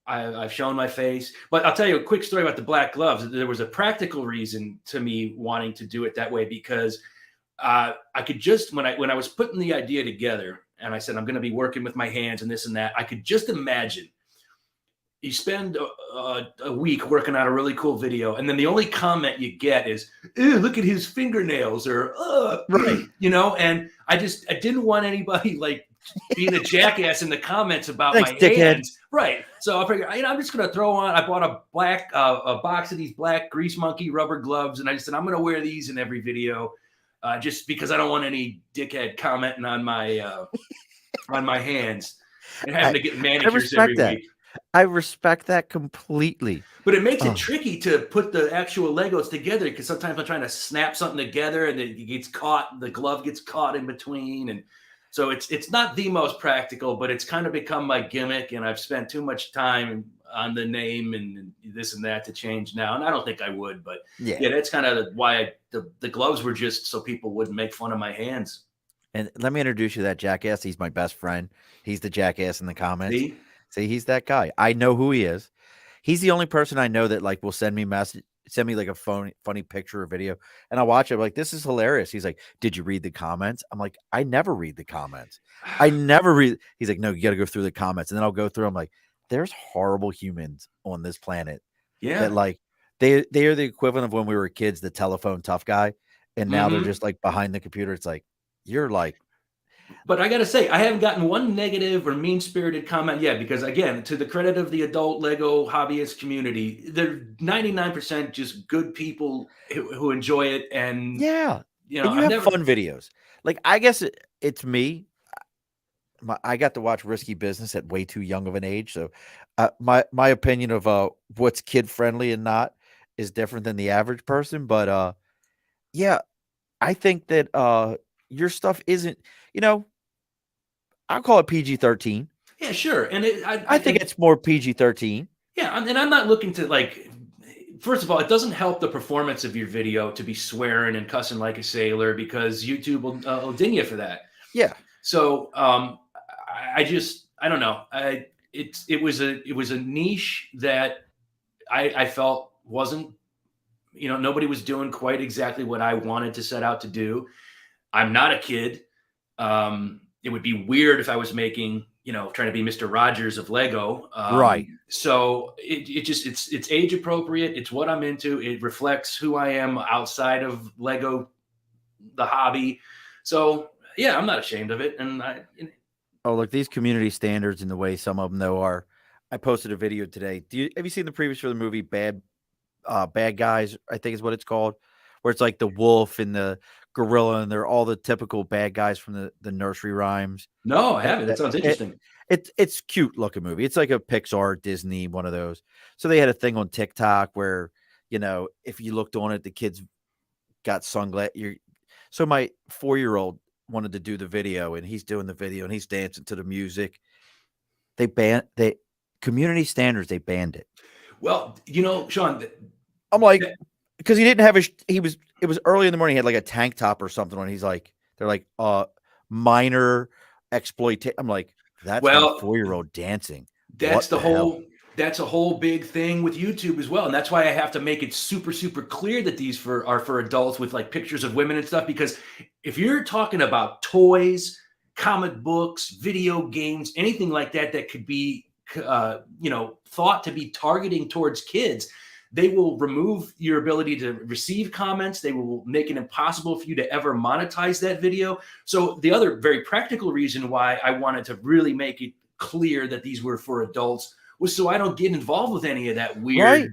I've shown my face. But I'll tell you a quick story about the black gloves. There was a practical reason to me wanting to do it that way, because I could just, when I was putting the idea together and I said, I'm going to be working with my hands and this and that, I could just imagine you spend a week working on a really cool video, and then the only comment you get is, "Ew, look at his fingernails," or Right. and I didn't want anybody like being a jackass in the comments about Thanks, my dickhead. hands. Right. So I figured, I'm just going to throw on, I bought a box of these black Grease Monkey rubber gloves, and I just said, I'm going to wear these in every video, just because I don't want any dickhead commenting on my hands and having to get manicures every week. I respect that completely. But it makes it tricky to put the actual Legos together, because sometimes I'm trying to snap something together and it gets caught, the glove gets caught in between. And so it's not the most practical, but it's kind of become my gimmick. And I've spent too much time on the name and this and that to change now. And I don't think I would, but yeah that's kind of why the gloves were just so people wouldn't make fun of my hands. And let me introduce you to that jackass. He's my best friend. He's the jackass in the comments. See, he's that guy. I know who he is. He's the only person I know that like will send me like a funny picture or video, and I watch it. I'm like, this is hilarious. He's like, did you read the comments? I'm like, I never read the comments. I never read. He's like, no, you got to go through the comments, and then I'll go through. I'm like, there's horrible humans on this planet. Yeah. That like they are the equivalent of when we were kids, the telephone tough guy, and now they're just like behind the computer. It's like you're like. But I got to say, I haven't gotten one negative or mean-spirited comment yet, because again, to the credit of the adult Lego hobbyist community, they're 99% just good people who enjoy it. And yeah, and you have fun videos. Like, I guess it's me. I got to watch Risky Business at way too young of an age. So my opinion of what's kid friendly and not is different than the average person. But yeah, I think that your stuff isn't, I'll call it PG-13. Yeah, sure. And I think it's more PG-13. Yeah. And I'm not looking to like, first of all, it doesn't help the performance of your video to be swearing and cussing like a sailor, because YouTube will ding you for that. Yeah. So I don't know. It was a niche that I felt wasn't, nobody was doing quite exactly what I wanted to set out to do. I'm not a kid. It would be weird if I was making, trying to be Mr. Rogers of Lego. Right. So it's age appropriate. It's what I'm into. It reflects who I am outside of Lego, the hobby. So yeah, I'm not ashamed of it. And oh, look, these community standards and the way some of them though are. I posted a video today. Have you seen the previews for the movie Bad Guys? I think is what it's called, where it's like the wolf and the gorilla, and they're all the typical bad guys from the nursery rhymes. No, I haven't. That sounds interesting. It's cute looking movie. It's like a Pixar, Disney, one of those. So they had a thing on TikTok where, if you looked on it, the kids got sunglasses. So my 4-year-old wanted to do the video, and he's doing the video and he's dancing to the music. Community standards, they banned it. Well, Sean, I'm like, because he didn't have it was early in the morning. He had like a tank top or something on. He's like, they're like, minor exploitation. I'm like, that's my 4-year-old dancing. That's that's a whole big thing with YouTube as well. And that's why I have to make it super, super clear that these are for adults, with like pictures of women and stuff. Because if you're talking about toys, comic books, video games, anything like that, that could be, thought to be targeting towards kids, they will remove your ability to receive comments. They will make it impossible for you to ever monetize that video. So the other very practical reason why I wanted to really make it clear that these were for adults was so I don't get involved with any of that weird, right.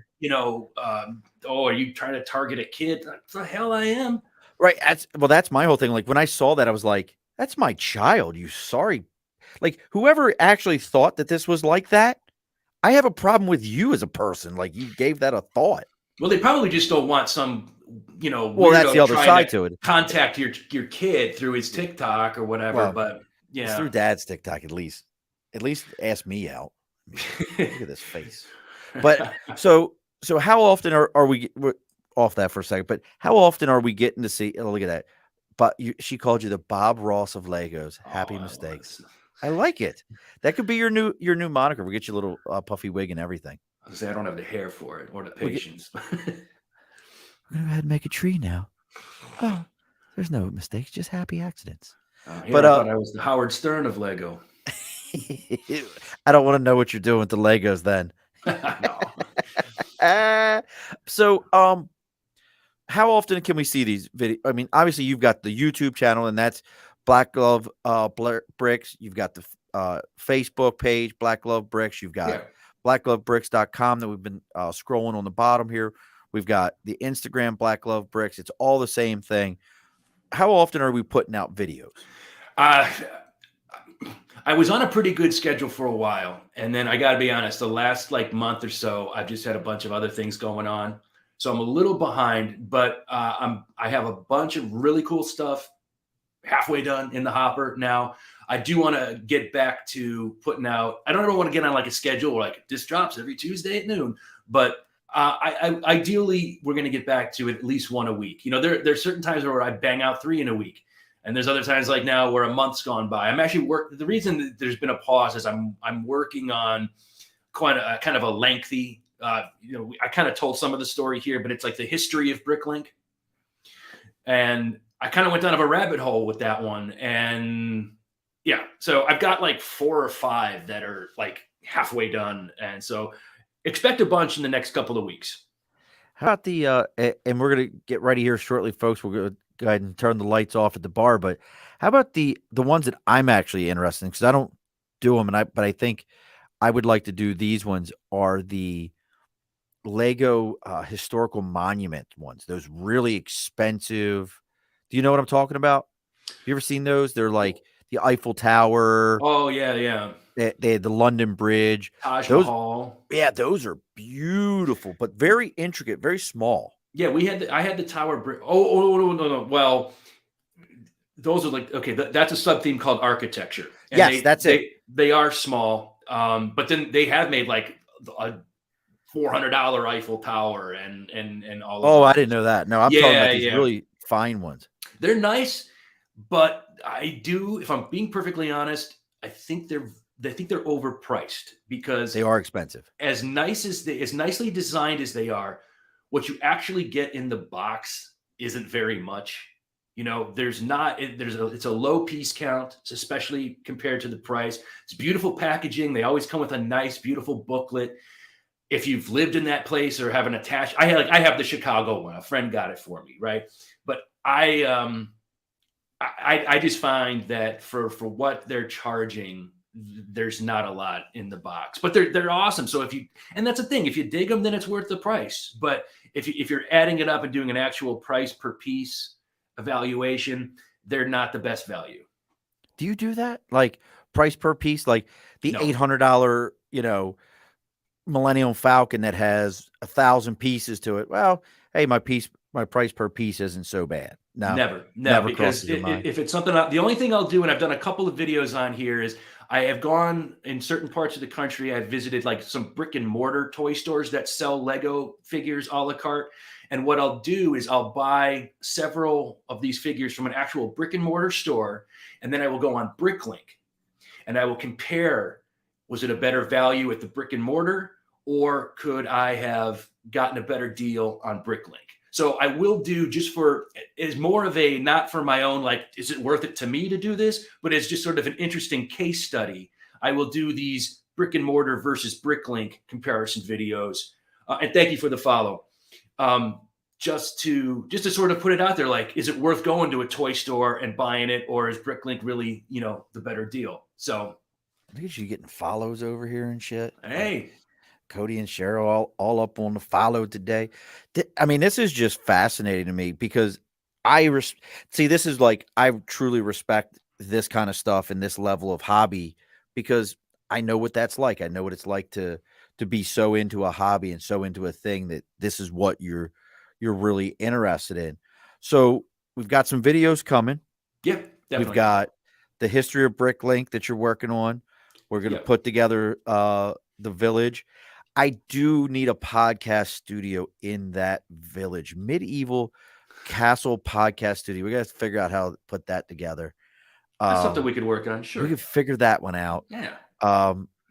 Are you trying to target a kid? The hell I am. Right. That's my whole thing. Like when I saw that, I was like, that's my child. You sorry. Like whoever actually thought that this was like that, I have a problem with you as a person. Like you gave that a thought. Well, they probably just don't want some, well, that's the other side to it. Contact your kid through his TikTok or whatever. Well, but yeah, it's through dad's TikTok at least ask me out. Look at this face. But so how often are we we're off that for a second? But how often are we getting to see? Oh, look at that. But she called you the Bob Ross of Legos. Happy mistakes. I like it. That could be your new moniker. We get you a little puffy wig and everything. I say I don't have the hair for it or the We get, patience. we're gonna go ahead and make a tree now. Oh, there's no mistakes, just happy accidents. Here But I thought I was the Howard Stern of Lego. I don't want to know what you're doing with the Legos then. No. So how often can we see these videos? I mean, obviously you've got the YouTube channel, and that's Black Glove Bricks. You've got the Facebook page, Black Glove Bricks. You've got Yeah. blackglovebricks.com that we've been scrolling on the bottom here. We've got the Instagram Black Glove Bricks. It's all the same thing. How often are we putting out videos? I was on a pretty good schedule for a while, and then I got to be honest, the last like month or so, I've just had a bunch of other things going on, so I'm a little behind. But I have a bunch of really cool stuff halfway done in the hopper now. I do want to get back to putting out. I don't ever want to get on like a schedule where like this drops every Tuesday at noon, but ideally we're going to get back to at least one a week. You know, there's certain times where I bang out 3 in a week. And there's other times like now where a month's gone by. I'm actually the reason that there's been a pause is I'm working on kind of a lengthy, I kind of told some of the story here, but it's like the history of Bricklink. And I kind of went down a rabbit hole with that one. And yeah, so I've got like 4 or 5 that are like halfway done. And so expect a bunch in the next couple of weeks. How about the and we're going to get ready here shortly, folks. We're going to go ahead and turn the lights off at the bar, but how about the ones that I'm actually interested in, because I don't do them, but I think I would like to do these ones, are the Lego historical monument ones. Those really expensive. Do you know what I'm talking about? Have you ever seen those? They're like the Eiffel Tower. Oh yeah. They had the London Bridge. Taj Mahal. Yeah, those are beautiful, but very intricate, very small. Yeah, I had the Tower Bridge. Oh, no. Well, those are like, okay, that's a sub theme called architecture. And yes, that's it. They are small, but then they have made like a $400 Eiffel Tower and all. Oh, I didn't know that. No, I'm talking about these really fine ones. They're nice, but if I'm being perfectly honest, I think they're overpriced because they are expensive. As nicely designed as they are, what you actually get in the box isn't very much. You know, it's a low piece count, especially compared to the price. It's beautiful packaging. They always come with a nice, beautiful booklet. If you've lived in that place or have an attached, I have the Chicago one. A friend got it for me, right? But I just find that for what they're charging, there's not a lot in the box, but they're awesome. So and that's the thing, if you dig them, then it's worth the price. But if you're adding it up and doing an actual price per piece evaluation, they're not the best value. Do you do that? Like price per piece, like the $800, Millennium Falcon that has 1,000 pieces to it? Well, hey, my price per piece isn't so bad. No, never because if it's something, the only thing I'll do, and I've done a couple of videos on here, is I have gone in certain parts of the country. I've visited like some brick and mortar toy stores that sell Lego figures a la carte. And what I'll do is I'll buy several of these figures from an actual brick and mortar store. And then I will go on Bricklink and I will compare, was it a better value at the brick and mortar, or could I have gotten a better deal on Bricklink? So I will do, just is more of a, not for my own, like, is it worth it to me to do this? But it's just sort of an interesting case study. I will do these brick and mortar versus Bricklink comparison videos. And thank you for the follow. Just to sort of put it out there, like, is it worth going to a toy store and buying it, or is Bricklink really, the better deal? So look at you getting follows over here and shit. Hey. Cody and Cheryl all up on the follow today. I mean, this is just fascinating to me because this is like, I truly respect this kind of stuff and this level of hobby because I know what that's like. I know what it's like to be so into a hobby and so into a thing that this is what you're really interested in. So we've got some videos coming. Yeah, definitely. We've got the history of Bricklink that you're working on. We're going to put together the village. I do need a podcast studio in that village. Medieval Castle podcast studio. We got to figure out how to put that together. That's something we could work on. We Sure. could figure that one out. Yeah.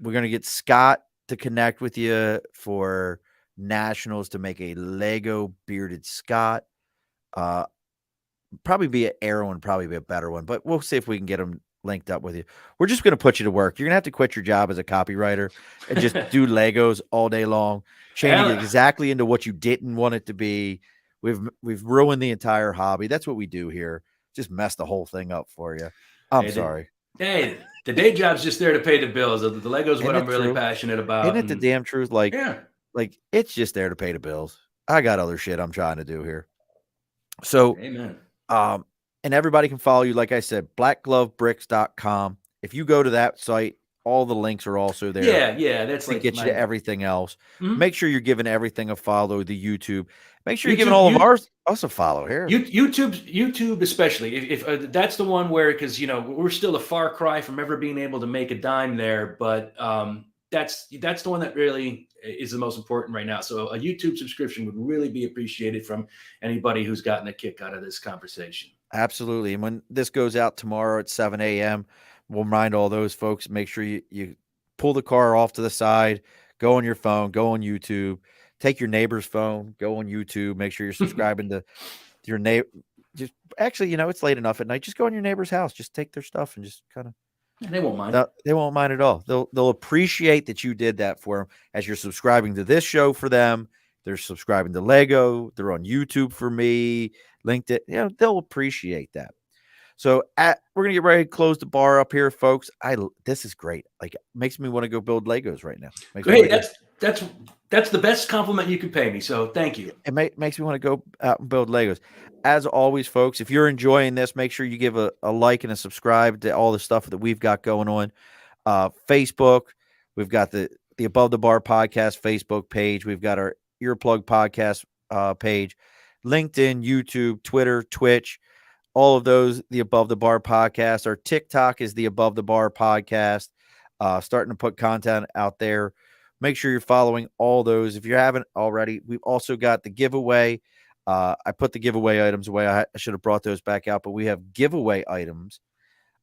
We're gonna get Scott to connect with you for nationals to make a Lego bearded Scott. Probably be an Arrow and probably be a better one, but we'll see if we can get them linked up with you. We're just gonna put you to work. You're gonna have to quit your job as a copywriter and just do Legos all day long, changing it exactly into what you didn't want it to be. We've ruined the entire hobby. That's what we do here. Just mess the whole thing up for you. I'm sorry. Hey, the day job's just there to pay the bills. The Lego's what I'm really passionate about. Isn't it the damn truth? Like it's just there to pay the bills. I got other shit I'm trying to do here. So, amen. And everybody can follow you. Like I said, blackglovebricks.com. If you go to that site, all the links are also there. Yeah. That's to like get you to everything else. Mm-hmm. Make sure you're giving everything a follow. The YouTube. Make sure you're giving all of us a follow here. YouTube, especially if that's the one where, because we're still a far cry from ever being able to make a dime there, but that's the one that really is the most important right now. So a YouTube subscription would really be appreciated from anybody who's gotten a kick out of this conversation. Absolutely. And when this goes out tomorrow at 7 a.m., we'll remind all those folks, make sure you pull the car off to the side, go on your phone, go on YouTube, take your neighbor's phone, go on YouTube, make sure you're subscribing to your neighbor. Just actually, it's late enough at night. Just go in your neighbor's house, just take their stuff and just kind of. They won't mind. They won't mind at all. They'll appreciate that you did that for them as you're subscribing to this show for them. They're subscribing to Lego. They're on YouTube for me, LinkedIn. They'll appreciate that. So we're gonna get ready to close the bar up here, folks. This is great. Like, it makes me want to go build Legos right now. Great. That's the best compliment you can pay me. So thank you. It makes me want to go out and build Legos. As always, folks, if you're enjoying this, make sure you give a like and a subscribe to all the stuff that we've got going on. Facebook, we've got the Above the Bar podcast Facebook page. We've got our Earplug podcast page, LinkedIn, YouTube, Twitter, Twitch, all of those, the Above the Bar podcast. Our TikTok is the Above the Bar podcast. Starting to put content out there. Make sure you're following all those. If you haven't already, we've also got the giveaway. I put the giveaway items away. I should have brought those back out, but we have giveaway items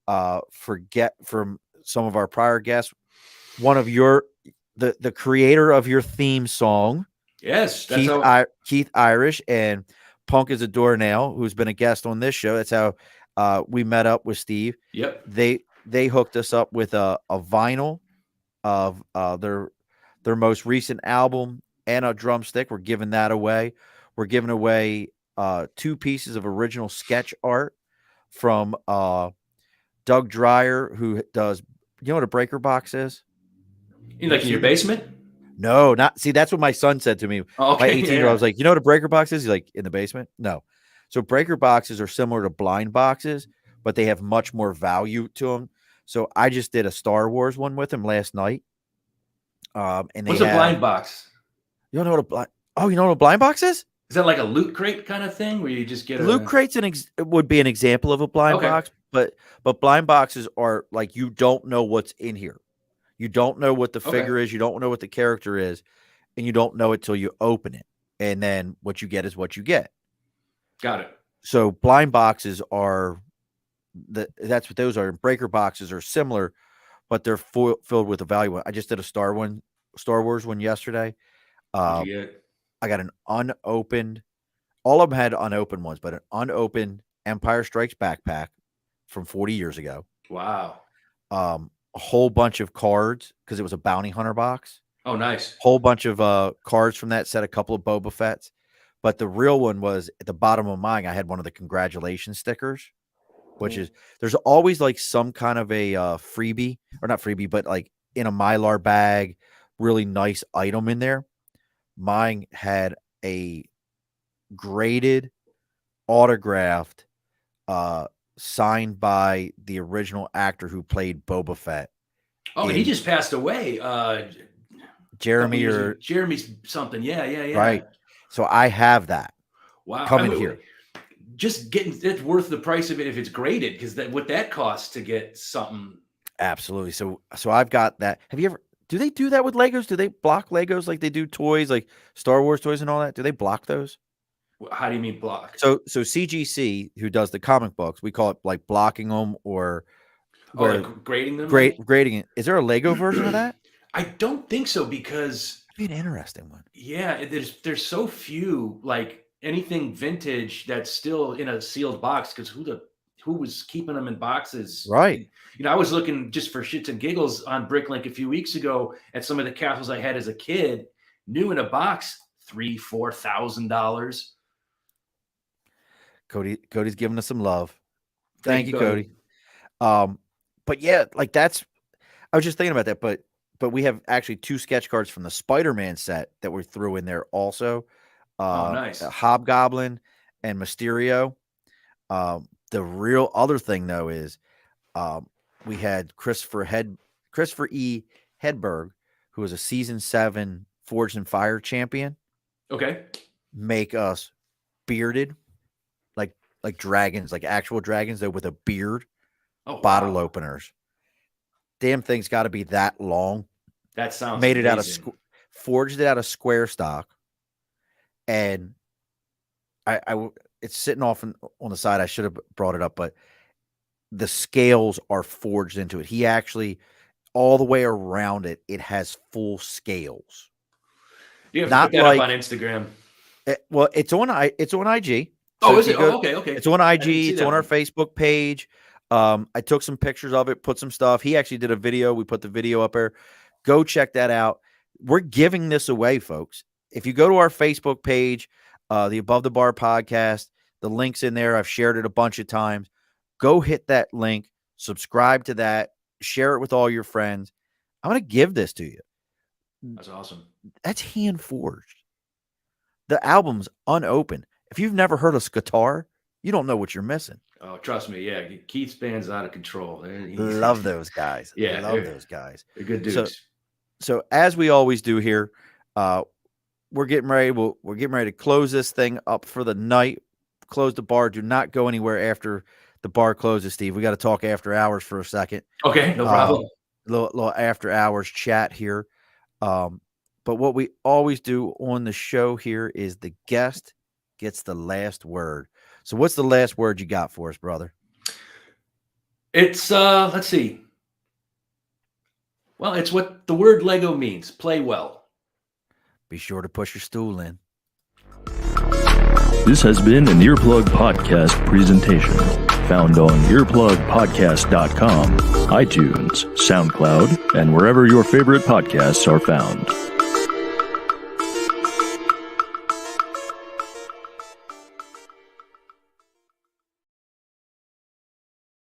from some of our prior guests. One of the creator of your theme song. Yes. Keith Irish and Punk is a Doornail, who's been a guest on this show. That's how we met up with Steve. Yep. They hooked us up with a vinyl of their most recent album and a drumstick. We're giving that away. We're giving away 2 pieces of original sketch art from Doug Dreyer, who does, what a breaker box is? In your basement? No, not. See, that's what my son said to me. Okay, my 18-year-old, I was like, what a breaker box is? He's like, in the basement? No. So breaker boxes are similar to blind boxes, but they have much more value to them. So I just did a Star Wars one with him last night. And what's a blind box? You don't know what you know what a blind box is? Is that like a loot crate kind of thing where you just get loot crates? Would be an example of a blind box, but blind boxes are like, you don't know what's in here. You don't know what the figure is. You don't know what the character is, and you don't know it till you open it. And then what you get is what you get. Got it. So blind boxes are that's what those are. Breaker boxes are similar, but they're filled with a value. I just did a Star Wars one yesterday. I got an unopened. All of them had unopened ones, but an unopened Empire Strikes backpack from 40 years ago. Wow. A whole bunch of cards because it was a bounty hunter box. Oh, nice. Whole bunch of cards from that set, a couple of Boba Fett's. But the real one was at the bottom of mine. I had one of the congratulations stickers, which is, there's always like some kind of a freebie, or not freebie, but like in a Mylar bag, really nice item in there. Mine had a graded, autographed, signed by the original actor who played Boba Fett. Oh, and he just passed away. Jeremy something. Yeah. Right. So I have that. Wow. Coming here. Just getting it's worth the price of it if it's graded, because what that costs to get something. Absolutely. So I've got that. Have you ever? Do they do that with Legos? Do they block Legos like they do toys, like Star Wars toys and all that? Do they block those? How do you mean block? So CGC, who does the comic books, we call it like blocking them or Like grading them. grading it. Is there a Lego version of that? I don't think so, because That'd be an interesting one. yeah, there's so few, like anything vintage that's still in a sealed box, because who was keeping them in boxes? Right. I was looking just for shits and giggles on Bricklink a few weeks ago at some of the castles I had as a kid, new in a box, $3,000-$4,000. Cody's giving us some love. Thank you, Cody. But yeah, like I was just thinking about that, but we have actually 2 sketch cards from the Spider-Man set that we threw in there also. Nice. Hobgoblin and Mysterio. The real other thing though is we had Christopher E. Hedberg, who was a season 7 Forged in Fire champion. Okay. Make us bearded, like dragons, like actual dragons though, with a beard. Bottle openers. Damn thing's got to be that long. That sounds made it amazing. Forged it out of square stock, and I it's sitting off on the side. I should have brought it up, but the scales are forged into it. He actually, all the way around it, it has full scales. You have to put that up on Instagram. Well, it's on IG. So is it? Okay. It's on IG. It's on our Facebook page. I took some pictures of it, put some stuff. He actually did a video. We put the video up there. Go check that out. We're giving this away, folks. If you go to our Facebook page, the Above the Bar podcast, the link's in there. I've shared it a bunch of times. Go hit that link, subscribe to that, share it with all your friends. I'm going to give this to you. That's awesome. That's hand forged. The album's unopened. If you've never heard of Skatar, you don't know what you're missing. Oh, trust me. Yeah. Keith's band's out of control. Love those guys. Yeah. Love those guys. They're good dudes. So as we always do here, we're getting ready. We're getting ready to close this thing up for the night. Close the bar. Do not go anywhere after the bar closes, Steve. We got to talk after hours for a second. Okay, no problem. Little after hours chat here. But what we always do on the show here is the guest gets the last word. So what's the last word you got for us, brother? It's let's see. Well, it's what the word Lego means. Play well. Be sure to push your stool in. This has been an Earplug Podcast presentation. Found on earplugpodcast.com, iTunes, SoundCloud, and wherever your favorite podcasts are found.